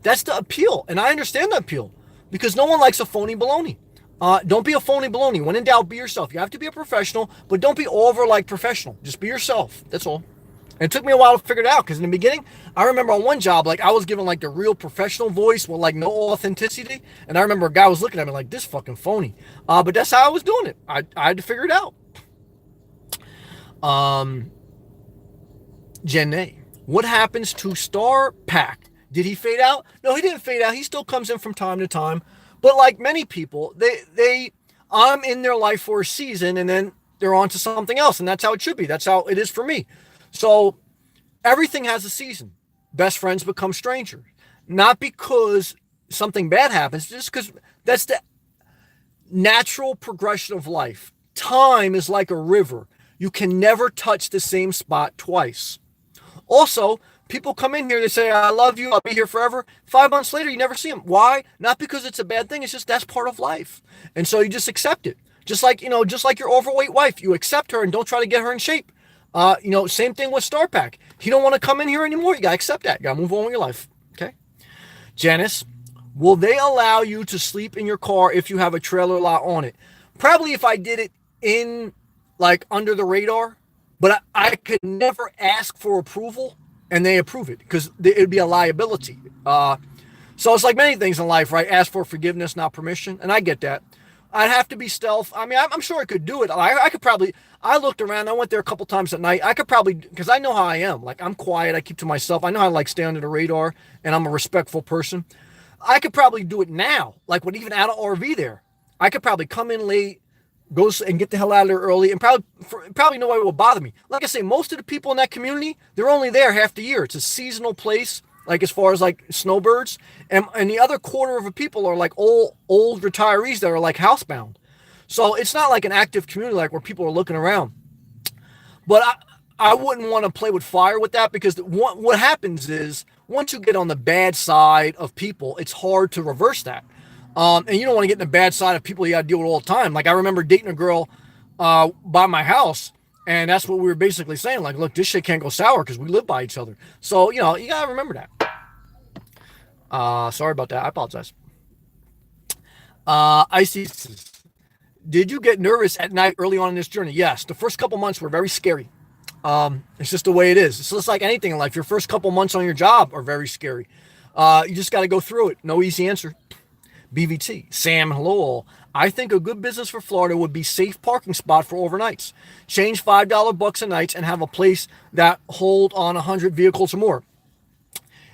That's the appeal. And I understand the appeal because no one likes a phony baloney. Don't be a phony baloney. When in doubt, be yourself. You have to be a professional, but don't be over like professional. Just be yourself. That's all. And it took me a while to figure it out because in the beginning, I remember on one job, like I was given like the real professional voice with like no authenticity. And I remember a guy was looking at me like, this fucking phony. But that's how I was doing it. I had to figure it out. Jenny, what happens to Star Pack? Did he fade out? No, he didn't fade out. He still comes in from time to time. But like many people, I'm in their life for a season and then they're on to something else. And that's how it should be. That's how it is for me. So everything has a season. Best friends become strangers. Not because something bad happens, just because that's the natural progression of life. Time is like a river. You can never touch the same spot twice. Also, people come in here, they say, I love you, I'll be here forever. 5 months later, you never see them. Why? Not because it's a bad thing, it's just that's part of life. And so you just accept it. Just like your overweight wife, you accept her and don't try to get her in shape. Same thing with Star Pack. You don't want to come in here anymore. You got to accept that. You got to move on with your life. Okay. Janice, will they allow you to sleep in your car if you have a trailer lot on it? Probably if I did it in like under the radar, but I could never ask for approval and they approve it because it'd be a liability. So it's like many things in life, right? Ask for forgiveness, not permission. And I get that. I'd have to be stealth. I mean, I'm sure I could do it. I could probably, I looked around. I went there a couple times at night. I could probably, because I know how I am. Like, I'm quiet. I keep to myself. I know how to, like, stay under the radar, and I'm a respectful person. I could probably do it now, like, with even out of RV there. I could probably come in late, go and get the hell out of there early, and probably nobody will bother me. Like I say, most of the people in that community, they're only there half the year. It's a seasonal place. Like as far as like snowbirds, and the other quarter of the people are like old retirees that are like housebound. So it's not like an active community like where people are looking around. But I wouldn't want to play with fire with that because what happens is once you get on the bad side of people, it's hard to reverse that. And you don't want to get in the bad side of people you got to deal with all the time. Like I remember dating a girl by my house. And that's what we were basically saying. Like, look, this shit can't go sour because we live by each other. So, you got to remember that. Sorry about that. I apologize. Icy, did you get nervous at night early on in this journey? Yes. The first couple months were very scary. It's just the way it is. It's just like anything in life. Your first couple months on your job are very scary. You just got to go through it. No easy answer. BVT. Sam, hello all. I think a good business for Florida would be safe parking spot for overnights. Change $5 bucks a night and have a place that hold on 100 vehicles or more.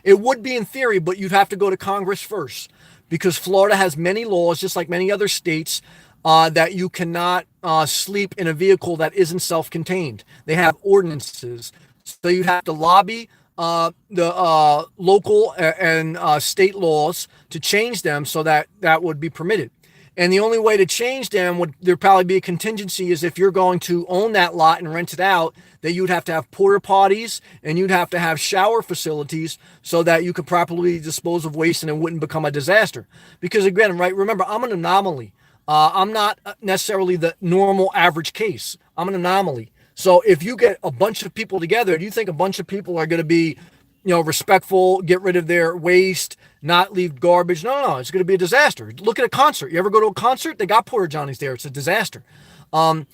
It would be in theory, but you'd have to go to Congress first because Florida has many laws, just like many other states, that you cannot sleep in a vehicle that isn't self-contained. They have ordinances. So you have to lobby the local and state laws to change them so that would be permitted. And the only way to change them would there probably be a contingency is if you're going to own that lot and rent it out, that you'd have to have porta potties and you'd have to have shower facilities so that you could properly dispose of waste and it wouldn't become a disaster. Because again, right, remember, I'm an anomaly. I'm not necessarily the normal average case. I'm an anomaly. So if you get a bunch of people together, do you think a bunch of people are going to be, respectful, get rid of their waste, not leave garbage? No, it's going to be a disaster. Look at a concert. You ever go to a concert? They got porta johnies there. It's a disaster. Go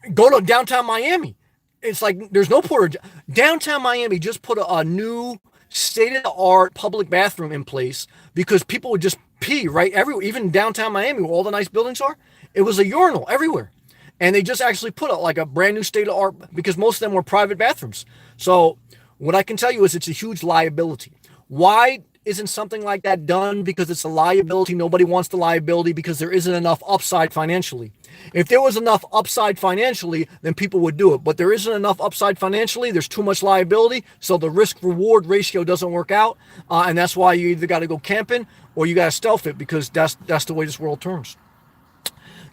to downtown Miami. It's like there's no porta. Downtown Miami just put a new state-of-the-art public bathroom in place because people would just pee right everywhere, even downtown Miami where all the nice buildings are. It was a urinal everywhere. And they just actually put like a brand new state of art because most of them were private bathrooms. So what I can tell you is it's a huge liability. Why isn't something like that done? Because it's a liability. Nobody wants the liability because there isn't enough upside financially. If there was enough upside financially, then people would do it. But there isn't enough upside financially. There's too much liability. So the risk reward ratio doesn't work out. And that's why you either got to go camping or you got to stealth it because that's the way this world turns.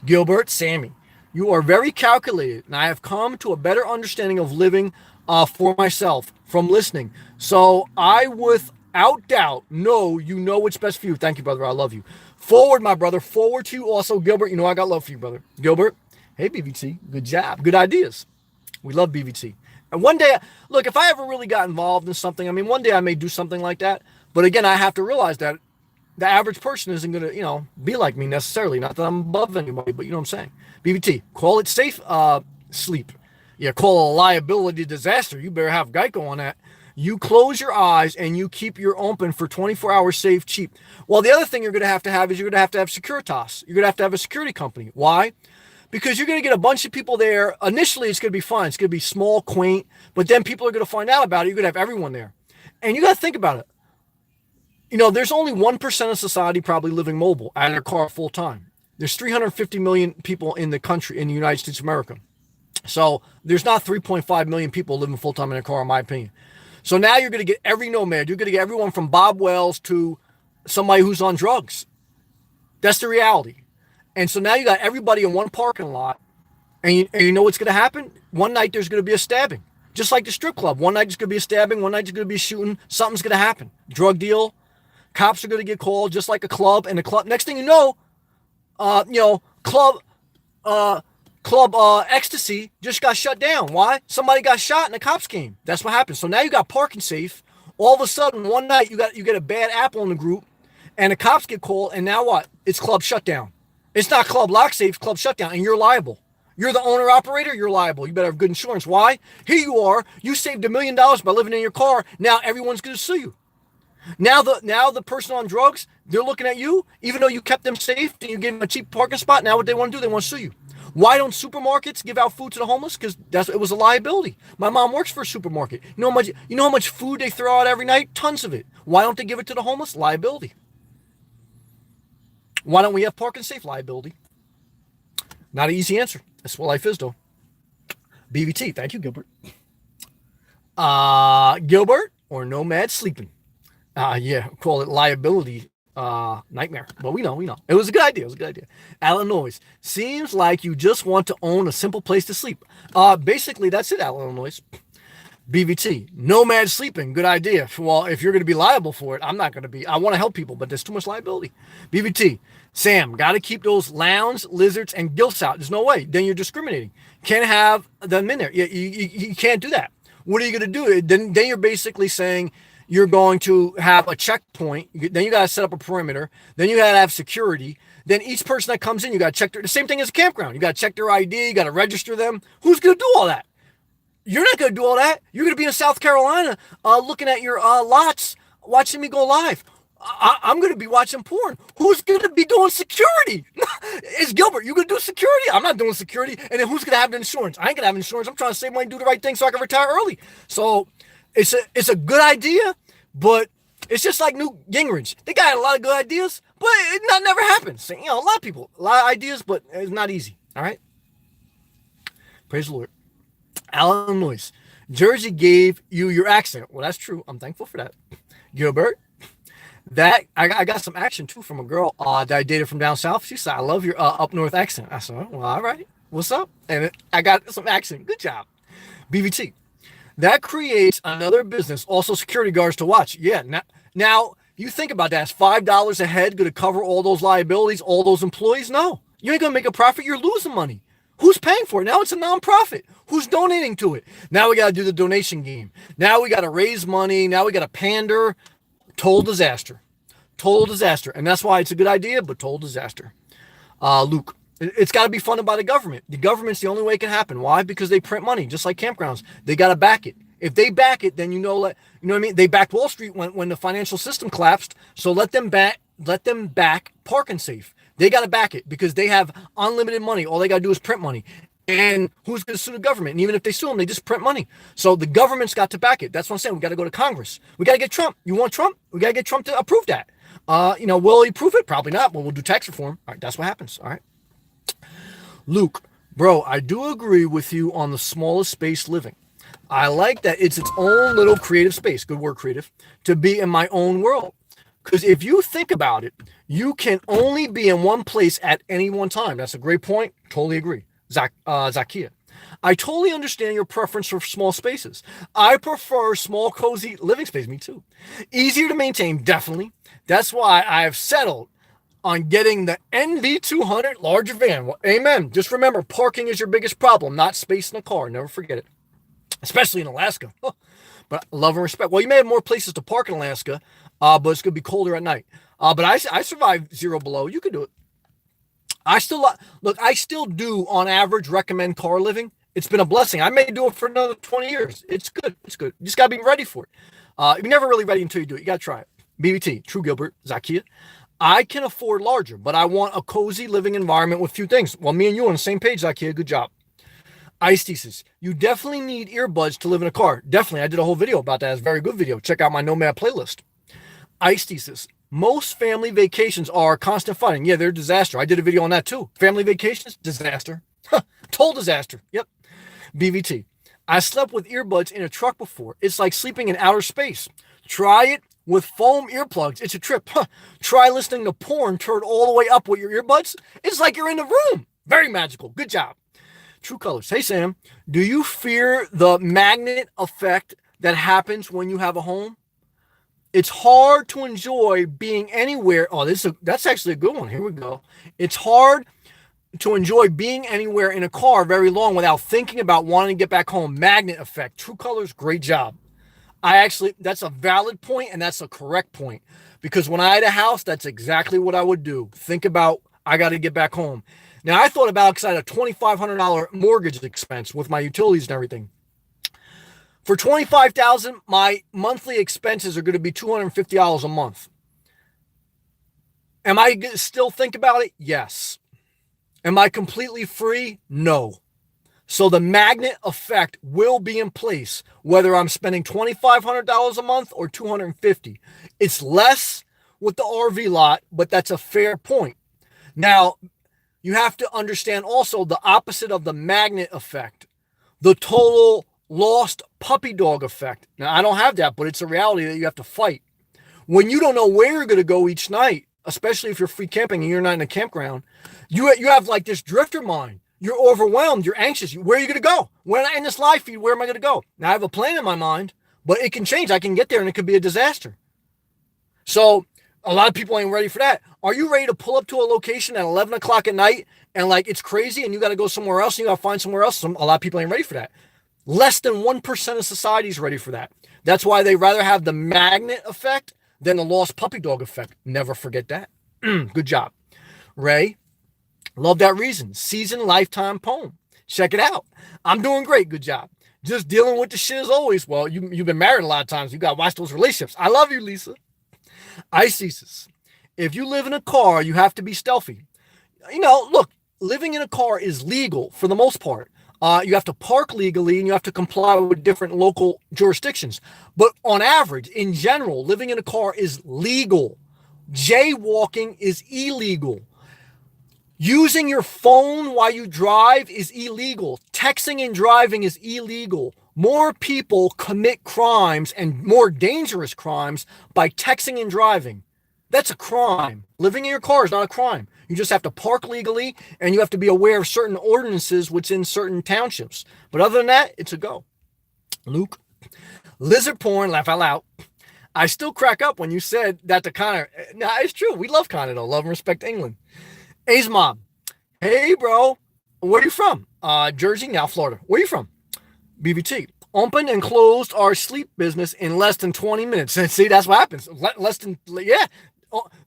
Gilbert, Sammy, you are very calculated, and I have come to a better understanding of living for myself from listening. So I, without doubt, know you know what's best for you. Thank you, brother. I love you. Forward, my brother. Forward to you also, Gilbert. You know I got love for you, brother. Gilbert, hey, BVT. Good job. Good ideas. We love BVT. And one day, look, if I ever really got involved in something, I mean, one day I may do something like that. But again, I have to realize that the average person isn't going to, be like me necessarily. Not that I'm above anybody, but you know what I'm saying. BBT, call it safe sleep. Yeah, call it a liability disaster. You better have Geico on that. You close your eyes and you keep your open for 24 hours safe, cheap. Well, the other thing you're going to have is you're going to have Securitas. You're going to have a security company. Why? Because you're going to get a bunch of people there. Initially, it's going to be fun. It's going to be small, quaint, but then people are going to find out about it. You're going to have everyone there. And you got to think about it. There's only 1% of society probably living mobile out of their car full time. There's 350 million people in the country, in the United States of America. So there's not 3.5 million people living full time in a car, in my opinion. So now you're going to get every nomad. You're going to get everyone from Bob Wells to somebody who's on drugs. That's the reality. And so now you got everybody in one parking lot. And you know what's going to happen? One night there's going to be a stabbing. Just like the strip club. One night there's going to be a stabbing. One night there's going to be a shooting. Something's going to happen. Drug deal. Cops are going to get called just like a club. And the club, next thing you know, Club Ecstasy just got shut down. Why? Somebody got shot and the cops came. That's what happened. So now you got parking safe. All of a sudden, one night you get a bad apple in the group, and the cops get called. And now what? It's club shutdown. It's not club lock safe, club shutdown, and you're liable. You're the owner operator. You're liable. You better have good insurance. Why? Here you are. You saved $1 million by living in your car. Now everyone's going to sue you. Now the person on drugs, they're looking at you, even though you kept them safe and you gave them a cheap parking spot. Now what they want to do, they want to sue you. Why don't supermarkets give out food to the homeless? Because it was a liability. My mom works for a supermarket. You know how much food they throw out every night? Tons of it. Why don't they give it to the homeless? Liability. Why don't we have parking safe? Liability. Not an easy answer. That's what life is, though. BVT. Thank you, Gilbert. Gilbert or nomad sleeping. Yeah, call it liability nightmare. But we know. It was a good idea. Illinois. Seems like you just want to own a simple place to sleep. Basically, that's it, Illinois. BVT. Nomad sleeping. Good idea. Well, if you're going to be liable for it, I'm not going to be. I want to help people, but there's too much liability. BVT. Sam, got to keep those lounge, lizards, and gilts out. There's no way. Then you're discriminating. Can't have them in there. You can't do that. What are you going to do? Then you're basically saying you're going to have a checkpoint. Then you got to set up a perimeter. Then you got to have security. Then each person that comes in, you got to check the same thing as a campground. You got to check their ID. You got to register them. Who's going to do all that? You're not going to do all that. You're going to be in South Carolina looking at your lots, watching me go live. I'm going to be watching porn. Who's going to be doing security? It's Gilbert. You going to do security? I'm not doing security. And then who's going to have the insurance? I ain't going to have insurance. I'm trying to save money and do the right thing so I can retire early. So it's a good idea, but it's just like Newt Gingrich. They got a lot of good ideas, but it never happens. A lot of people, a lot of ideas, but it's not easy. All right? Praise the Lord. Illinois. Jersey gave you your accent. Well, that's true. I'm thankful for that. Gilbert. That I got some action too from a girl that I dated from down south. She said, "I love your up north accent." I said, "Well, all right, what's up?" And I got some action. Good job, BVT. That creates another business, also security guards to watch. Yeah. Now you think about that. Is $5 a head going to cover all those liabilities, all those employees? No, you ain't going to make a profit. You're losing money. Who's paying for it? Now it's a nonprofit. Who's donating to it? Now we got to do the donation game. Now we got to raise money. Now we got to pander. Total disaster. And that's why it's a good idea, but total disaster. Luke, it's got to be funded by the government. The government's the only way it can happen. Why? Because they print money, just like campgrounds. They got to back it. If they back it, then you know what I mean? They backed Wall Street when the financial system collapsed. So let them back let them back parking safe. They got to back it because they have unlimited money. All they got to do is print money. And who's going to sue the government? And even if they sue them, they just print money. So the government's got to back it. That's what I'm saying. We got to go to Congress. We got to get Trump. You want Trump? We got to get Trump to approve that. Will he approve it? Probably not. But we'll do tax reform. All right, that's what happens. All right. Luke, bro, I do agree with you on the smallest space living. I like that it's its own little creative space. Good word, creative. To be in my own world. Because if you think about it, you can only be in one place at any one time. That's a great point. Totally agree. Zakia. I totally understand your preference for small spaces. I prefer small, cozy living space. Me too. Easier to maintain, definitely. That's why I have settled on getting the NV200 larger van. Well, amen. Just remember, parking is your biggest problem, not space in a car. Never forget it. Especially in Alaska. But love and respect. Well, you may have more places to park in Alaska, but it's going to be colder at night. But I survived 0 below. You can do it. I still do on average recommend car living. It's been a blessing. I may do it for another 20 years. It's good. It's good. You just got to be ready for it. You're never really ready until you do it. You got to try it. BBT, True Gilbert, Zakia. I can afford larger, but I want a cozy living environment with few things. Well, me and you on the same page, Zakia. Good job. Ice Thesis. You definitely need earbuds to live in a car. Definitely. I did a whole video about that. It's a very good video. Check out my Nomad playlist. Ice Thesis. Most family vacations are constant fighting. Yeah, they're a disaster. I did a video on that too. Family vacations, disaster. Total disaster. Yep. BVT. I slept with earbuds in a truck before. It's like sleeping in outer space. Try it with foam earplugs. It's a trip. Try listening to porn turned all the way up with your earbuds. It's like you're in the room. Very magical. Good job. True Colors. Hey, Sam. Do you fear the magnet effect that happens when you have a home? It's hard to enjoy being anywhere. Oh, that's actually a good one. Here we go. It's hard to enjoy being anywhere in a car very long without thinking about wanting to get back home. Magnet effect. True Colors, great job. That's a valid point, and that's a correct point. Because when I had a house, that's exactly what I would do. Think about, I got to get back home. Now, I thought about it because I had a $2,500 mortgage expense with my utilities and everything. For $25,000, my monthly expenses are going to be $250 a month. Am I still think about it? Yes. Am I completely free? No. So the magnet effect will be in place, whether I'm spending $2,500 a month or $250. It's less with the RV lot, but that's a fair point. Now, you have to understand also the opposite of the magnet effect, the total lost puppy dog effect. Now, I don't have that, but it's a reality that you have to fight. When you don't know where you're going to go each night, especially if you're free camping and you're not in a campground, you have like this drifter mind. You're overwhelmed. You're anxious. Where are you going to go? When I in this live feed, where am I going to go? Now, I have a plan in my mind, but it can change. I can get there and it could be a disaster. So a lot of people ain't ready for that. Are you ready to pull up to a location at 11 o'clock at night and like it's crazy and you got to go somewhere else and you got to find somewhere else? A lot of people ain't ready for that. Less than 1% of society is ready for that. That's why they rather have the magnet effect than the lost puppy dog effect. Never forget that. Good job. Ray, love that reason. Season lifetime poem. Check it out. I'm doing great. Good job. Just dealing with the shit as always. Well, you've been married a lot of times. You got to watch those relationships. I love you, Lisa. Icesis. If you live in a car, you have to be stealthy. Look, living in a car is legal for the most part. You have to park legally and you have to comply with different local jurisdictions. But on average, in general, living in a car is legal. Jaywalking is illegal. Using your phone while you drive is illegal. Texting and driving is illegal. More people commit crimes and more dangerous crimes by texting and driving. That's a crime. Living in your car is not a crime. You just have to park legally and you have to be aware of certain ordinances within certain townships. But other than that, it's a go. Luke, lizard porn, laugh out loud. I still crack up when you said that it's true. We love Canada. Love and respect England. A's mom. Hey, bro. Where are you from? Jersey, now Florida. Where are you from? BBT. Opened and closed our sleep business in less than 20 minutes. And see, that's what happens.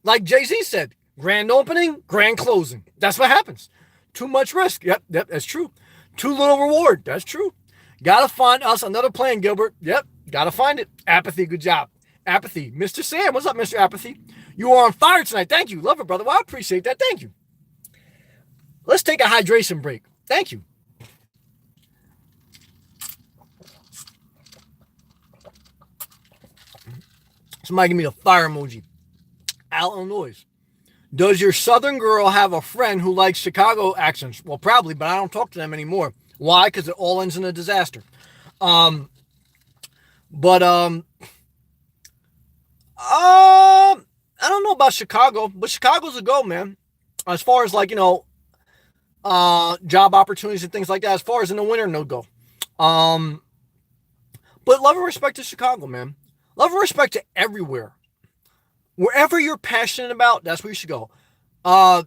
Like Jay-Z said, grand opening, grand closing. That's what happens. Too much risk. Yep, that's true. Too little reward. That's true. Gotta find us another plan, Gilbert. Yep, gotta find it. Apathy, good job. Apathy. Mr. Sam, what's up, Mr. Apathy? You are on fire tonight. Thank you. Love it, brother. Well, I appreciate that. Thank you. Let's take a hydration break. Thank you. Somebody give me the fire emoji. Al, Illinois. Does your Southern girl have a friend who likes Chicago accents? Well, probably, but I don't talk to them anymore. Why? Because it all ends in a disaster. I don't know about Chicago, but Chicago's a go, man. As far as like, job opportunities and things like that. As far as in the winter, no go. But love and respect to Chicago, man. Love and respect to everywhere. Wherever you're passionate about, that's where you should go. But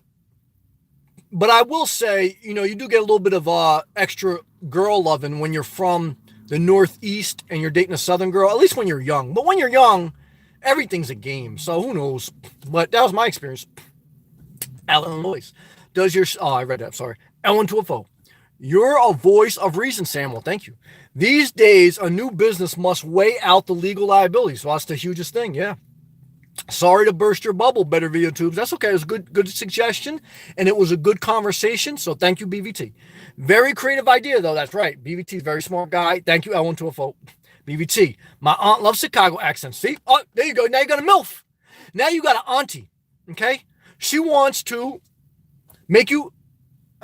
I will say, you do get a little bit of extra girl loving when you're from the Northeast and you're dating a Southern girl, at least when you're young. But when you're young, everything's a game. So who knows? But that was my experience. Illinois. I read that, sorry. L1 You're a voice of reason, Samuel. Thank you. These days, a new business must weigh out the legal liability. So that's the hugest thing, yeah. Sorry to burst your bubble, Better Video Tubes. That's okay. It was a good suggestion, and it was a good conversation, so thank you, BVT. Very creative idea, though. That's right. BVT is a very smart guy. Thank you, L1 BVT. My aunt loves Chicago accents. See? Oh, there you go. Now you got a MILF. Now you got an auntie, okay? She wants to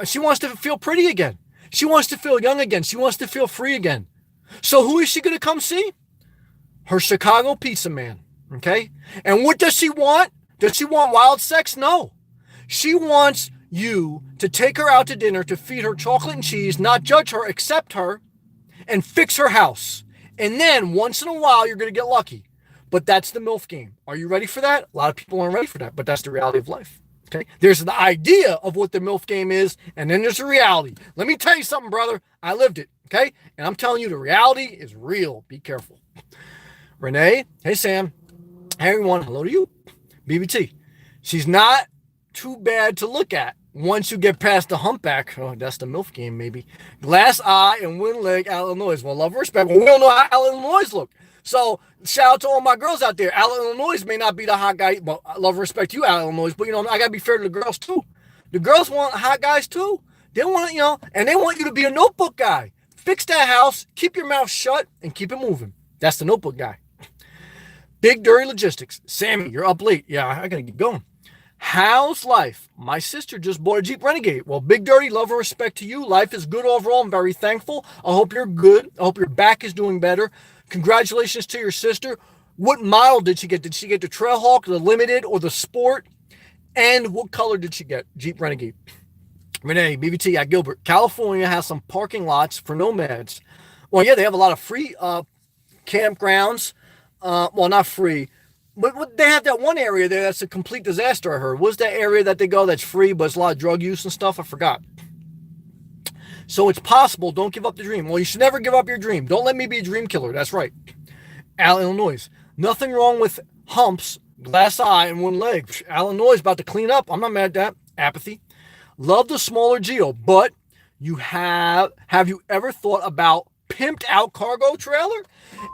she wants to feel pretty again. She wants to feel young again. She wants to feel free again. So who is she going to come see? Her Chicago pizza man. Okay? And what does she want? Does she want wild sex? No. She wants you to take her out to dinner, to feed her chocolate and cheese, not judge her, accept her, and fix her house. And then once in a while, you're going to get lucky. But that's the MILF game. Are you ready for that? A lot of people aren't ready for that, but that's the reality of life. Okay? There's the idea of what the MILF game is, and then there's the reality. Let me tell you something, brother. I lived it. Okay? And I'm telling you, the reality is real. Be careful. Renee, hey, Sam. Hey, everyone. Hello to you. BBT. She's not too bad to look at once you get past the humpback. Oh, that's the MILF game, maybe. Glass eye and one leg, Illinois. Well, love and respect. Well, we don't know how Illinois look. So, shout out to all my girls out there. Illinois may not be the hot guy. Well, I love and respect you, Illinois. But, I got to be fair to the girls, too. The girls want hot guys, too. They want, and they want you to be a notebook guy. Fix that house, keep your mouth shut, and keep it moving. That's the notebook guy. Big Dirty Logistics. Sammy, you're up late. Yeah, I got to get going. How's life? My sister just bought a Jeep Renegade. Well, Big Dirty, love and respect to you. Life is good overall. I'm very thankful. I hope you're good. I hope your back is doing better. Congratulations to your sister. What model did she get? Did she get the Trailhawk, the Limited, or the Sport? And what color did she get? Jeep Renegade. Renee, BBT at Gilbert. California has some parking lots for nomads. Well, yeah, they have a lot of free campgrounds. Well, not free, but they have that one area there that's a complete disaster, I heard. What's that area that they go that's free, but it's a lot of drug use and stuff? I forgot. So it's possible. Don't give up the dream. Well, you should never give up your dream. Don't let me be a dream killer. That's right. Al, Illinois. Nothing wrong with humps, glass eye, and one leg. Illinois is about to clean up. I'm not mad at that. Apathy. Love the smaller Geo, but have you ever thought about pimped out cargo trailer?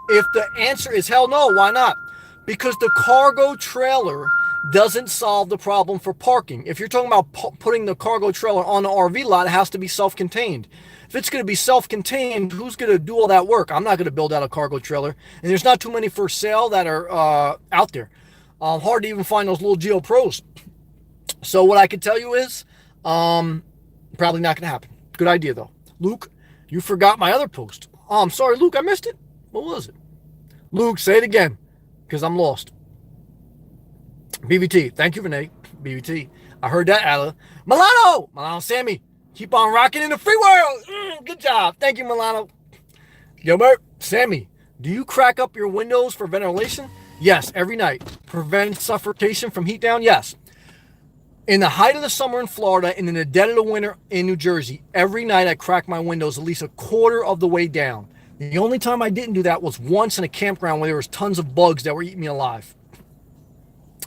If the answer is hell no, why not? Because the cargo trailer doesn't solve the problem for parking. If you're talking about putting the cargo trailer on the RV lot, it has to be self-contained. If it's going to be self-contained, who's going to do all that work? I'm not going to build out a cargo trailer. And there's not too many for sale that are out there. Hard to even find those little Geo Pros. So what I can tell you is probably not going to happen. Good idea, though. Luke, you forgot my other post. Oh, I'm sorry, Luke. I missed it. What was it? Luke, say it again, because I'm lost. BVT. Thank you, Renee. BVT. I heard that, Ala. Milano, Sammy. Keep on rocking in the free world. Good job. Thank you, Milano. Gilbert, Sammy, do you crack up your windows for ventilation? Yes, every night. Prevent suffocation from heat down? Yes. In the height of the summer in Florida and in the dead of the winter in New Jersey, every night I crack my windows at least a quarter of the way down. The only time I didn't do that was once in a campground where there was tons of bugs that were eating me alive.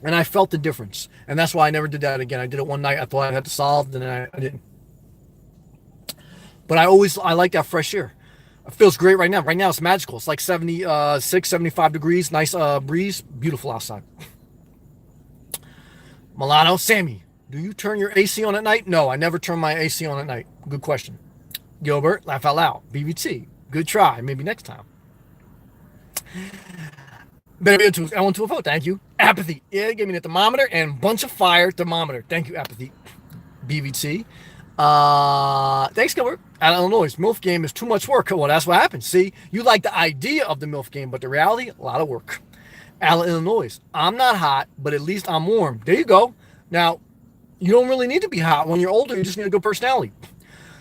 And I felt the difference. And that's why I never did that again. I did it one night. I thought I had to solve, and then I didn't. But I like that fresh air. It feels great right now. Right now it's magical. It's like 76, 75 degrees. Nice breeze. Beautiful outside. Milano, Sammy, do you turn your AC on at night? No, I never turn my AC on at night. Good question. Gilbert, laugh out loud. BBT, good try. Maybe next time. Better be to L1 to a vote. Thank you. Apathy. Yeah, give me the thermometer and bunch of fire thermometer. Thank you, Apathy. BVT. Thanks, Gilbert. Out of Illinois, MILF game is too much work. Well, that's what happens. See, you like the idea of the MILF game, but the reality, a lot of work. Out of Illinois, I'm not hot, but at least I'm warm. There you go. Now, you don't really need to be hot. When you're older, you just need a good personality.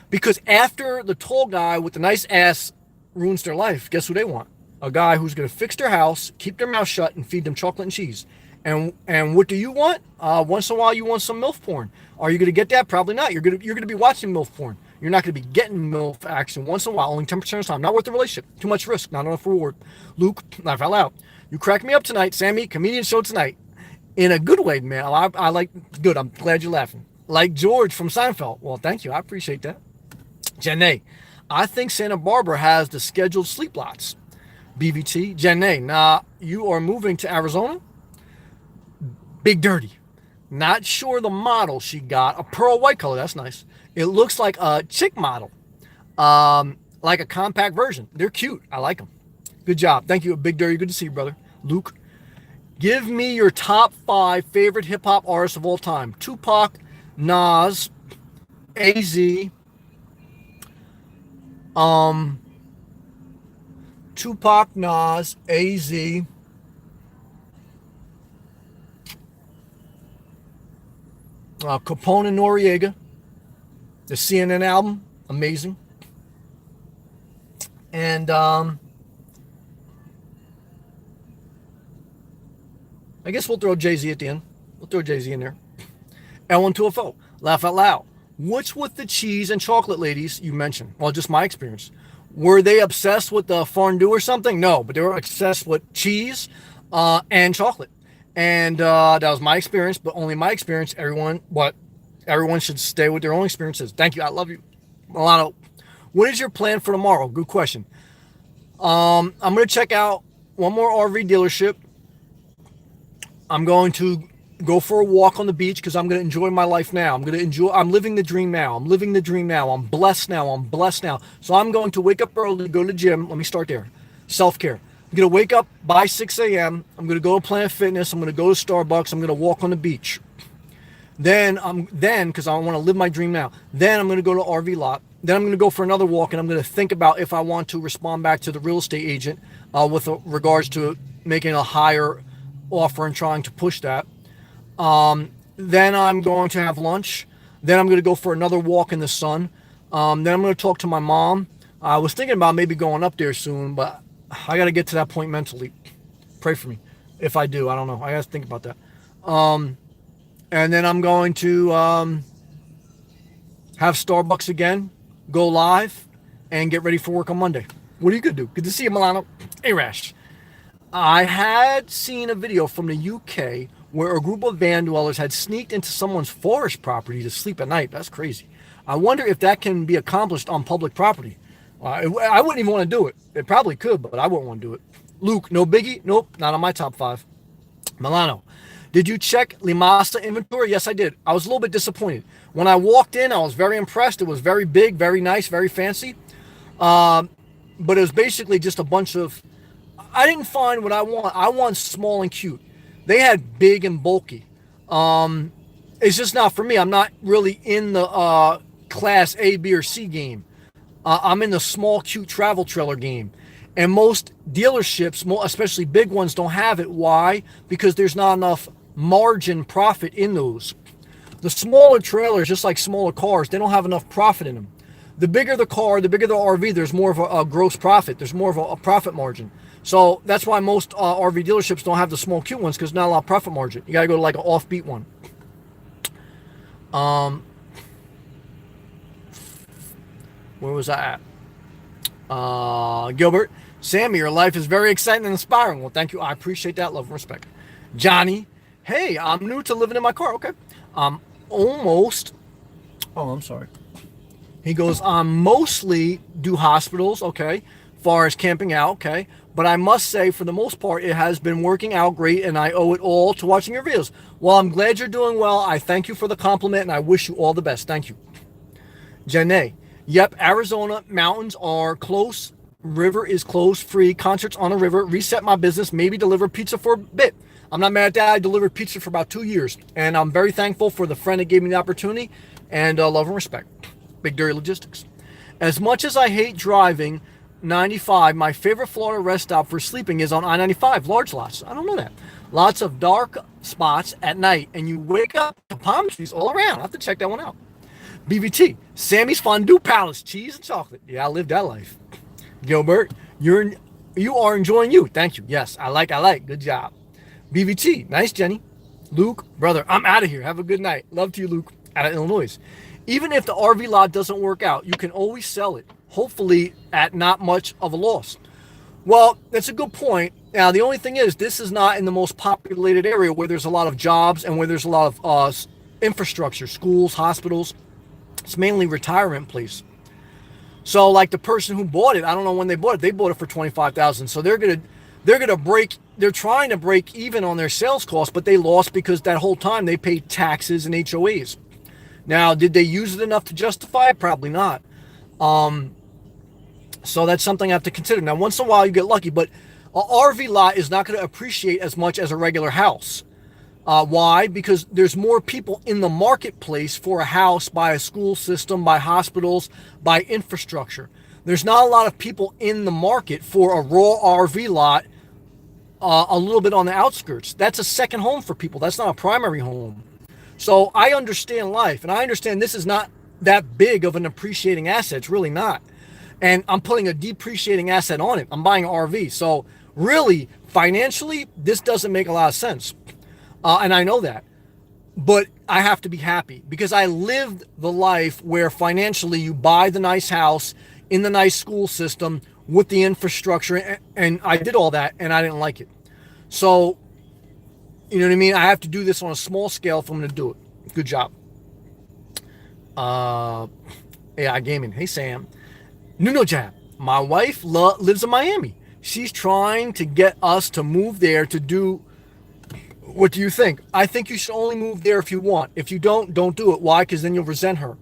Because after the tall guy with the nice ass ruins their life, guess who they want? A guy who's going to fix their house, keep their mouth shut, and feed them chocolate and cheese. And what do you want? Once in a while, you want some MILF porn. Are you going to get that? Probably not. You're going to be watching MILF porn. You're not going to be getting MILF action once in a while, only 10% of the time. Not worth the relationship. Too much risk, not enough reward. Luke, laugh out loud. You crack me up tonight, Sammy. Comedian show tonight. In a good way, man. I like, good. I'm glad you're laughing. Like George from Seinfeld. Well, thank you. I appreciate that. Jenny, I think Santa Barbara has the scheduled sleep lots. BVT. Jenny, nah, you are moving to Arizona? Big Dirty. Not sure the model she got. A pearl white color. That's nice. It looks like a chick model. Like a compact version. They're cute. I like them. Good job. Thank you, Big Dirty. Good to see you, brother. Luke, give me your top 5 favorite hip-hop artists of all time. Tupac, Nas, AZ, Tupac, Nas, AZ, Capone and Noriega. The CNN album, amazing. And I guess we'll throw Jay-Z at the end. We'll throw Jay-Z in there. L1 laugh out loud. What's with the cheese and chocolate ladies you mentioned? Well, just my experience. Were they obsessed with the fondue or something? No, but they were obsessed with cheese and chocolate. And that was my experience, but only my experience. Everyone should stay with their own experiences. Thank you. I love you. Milano, what is your plan for tomorrow? Good question. I'm going to check out one more RV dealership. I'm going to go for a walk on the beach because I'm going to enjoy my life now. I'm living the dream now. I'm blessed now. So I'm going to wake up early, go to the gym. Let me start there. Self-care. I'm going to wake up by 6 a.m. I'm going to go to Planet Fitness. I'm going to go to Starbucks. I'm going to walk on the beach. Then, because I want to live my dream now, then I'm going to go to RV lot. Then I'm going to go for another walk, and I'm going to think about if I want to respond back to the real estate agent with regards to making a higher offer and trying to push that. Then I'm going to have lunch. Then I'm going to go for another walk in the sun. Then I'm going to talk to my mom. I was thinking about maybe going up there soon, but I got to get to that point mentally. Pray for me. If I do, I don't know. I got to think about that. And then I'm going to have Starbucks again, go live, and get ready for work on Monday. What are you going to do? Good to see you, Milano. Hey, Rash. I had seen a video from the UK where a group of van dwellers had sneaked into someone's forest property to sleep at night. That's crazy. I wonder if that can be accomplished on public property. I wouldn't even want to do it. It probably could, but I wouldn't want to do it. Luke, no biggie? Nope, not on my top 5. Milano, did you check Limasa inventory? Yes, I did. I was a little bit disappointed. When I walked in, I was very impressed. It was very big, very nice, very fancy. But it was basically just a bunch of... I didn't find what I want. I want small and cute. They had big and bulky. It's just not for me. I'm not really in the class A, B, or C game. I'm in the small, cute travel trailer game. And most dealerships, especially big ones, don't have it. Why? Because there's not enough margin profit in those. The smaller trailers, just like smaller cars, they don't have enough profit in them. The bigger the car, the bigger the RV, there's more of a gross profit. There's more of a profit margin. So that's why most RV dealerships don't have the small, cute ones, because not a lot of profit margin. You got to go to like an offbeat one. Where was I at? Gilbert, Sammy, your life is very exciting and inspiring. Well, thank you. I appreciate that. Love and respect. Johnny, hey, I'm new to living in my car. Okay. I'm sorry. He goes, I mostly do hospitals, okay, far as camping out, okay. But I must say, for the most part, it has been working out great, and I owe it all to watching your videos. Well, I'm glad you're doing well. I thank you for the compliment, and I wish you all the best. Thank you. Janae, yep, Arizona mountains are close. River is close, free. Concerts on a river. Reset my business. Maybe deliver pizza for a bit. I'm not mad at that. I delivered pizza for about 2 years, and I'm very thankful for the friend that gave me the opportunity, and love and respect. Big Dirty Logistics. As much as I hate driving 95, my favorite Florida rest stop for sleeping is on I-95, large lots. I don't know that. Lots of dark spots at night, and you wake up to palm trees all around. I have to check that one out. BVT, Sammy's Fondue Palace, cheese and chocolate. Yeah, I lived that life. Gilbert, you are enjoying you. Thank you. Yes, I like. Good job. BVT, nice, Jenny. Luke, brother, I'm out of here. Have a good night. Love to you, Luke, out of Illinois. Even if the RV lot doesn't work out, you can always sell it, hopefully at not much of a loss. Well, that's a good point. Now, the only thing is, this is not in the most populated area where there's a lot of jobs and where there's a lot of infrastructure, schools, hospitals. It's mainly retirement place. So, like the person who bought it, I don't know when they bought it. They bought it for $25,000. So they're gonna break. They're trying to break even on their sales costs, but they lost because that whole time they paid taxes and HOAs. Now, did they use it enough to justify it? Probably not. So that's something I have to consider. Now, once in a while you get lucky, but an RV lot is not going to appreciate as much as a regular house. Why? Because there's more people in the marketplace for a house by a school system, by hospitals, by infrastructure. There's not a lot of people in the market for a raw RV lot a little bit on the outskirts. That's a second home for people. That's not a primary home. So I understand life, and I understand this is not that big of an appreciating asset. It's really not. And I'm putting a depreciating asset on it. I'm buying an RV. So really, financially, this doesn't make a lot of sense. And I know that. But I have to be happy because I lived the life where financially you buy the nice house in the nice school system with the infrastructure. And I did all that, and I didn't like it. So, you know what I mean? I have to do this on a small scale if I'm going to do it. Good job. AI Gaming. Hey, Sam. Nuno Jab. My wife lives in Miami. She's trying to get us to move there to do. What do you think? I think you should only move there if you want. If you don't do it. Why? Because then you'll resent her.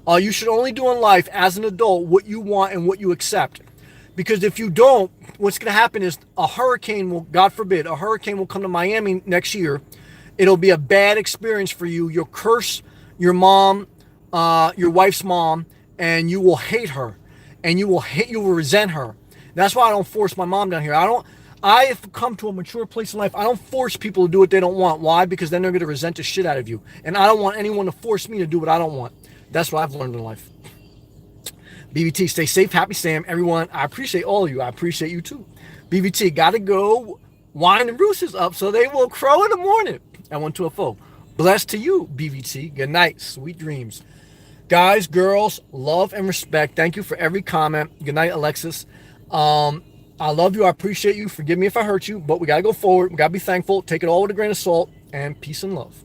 You should only do in life as an adult what you want and what you accept. Because if you don't, what's going to happen is a hurricane will, God forbid, a hurricane will come to Miami next year. It'll be a bad experience for you. You'll curse your mom, your wife's mom, and you will hate her. And you will resent her. That's why I don't force my mom down here. I have come to a mature place in life. I don't force people to do what they don't want. Why? Because then they're going to resent the shit out of you. And I don't want anyone to force me to do what I don't want. That's what I've learned in life. BVT, stay safe. Happy Sam. Everyone, I appreciate all of you. I appreciate you too. BVT, got to go wind the roosters up so they will crow in the morning. At 120. Blessed to you, BVT. Good night. Sweet dreams. Guys, girls, love and respect. Thank you for every comment. Good night, Alexis. I love you. I appreciate you. Forgive me if I hurt you, but we got to go forward. We got to be thankful. Take it all with a grain of salt, and peace and love.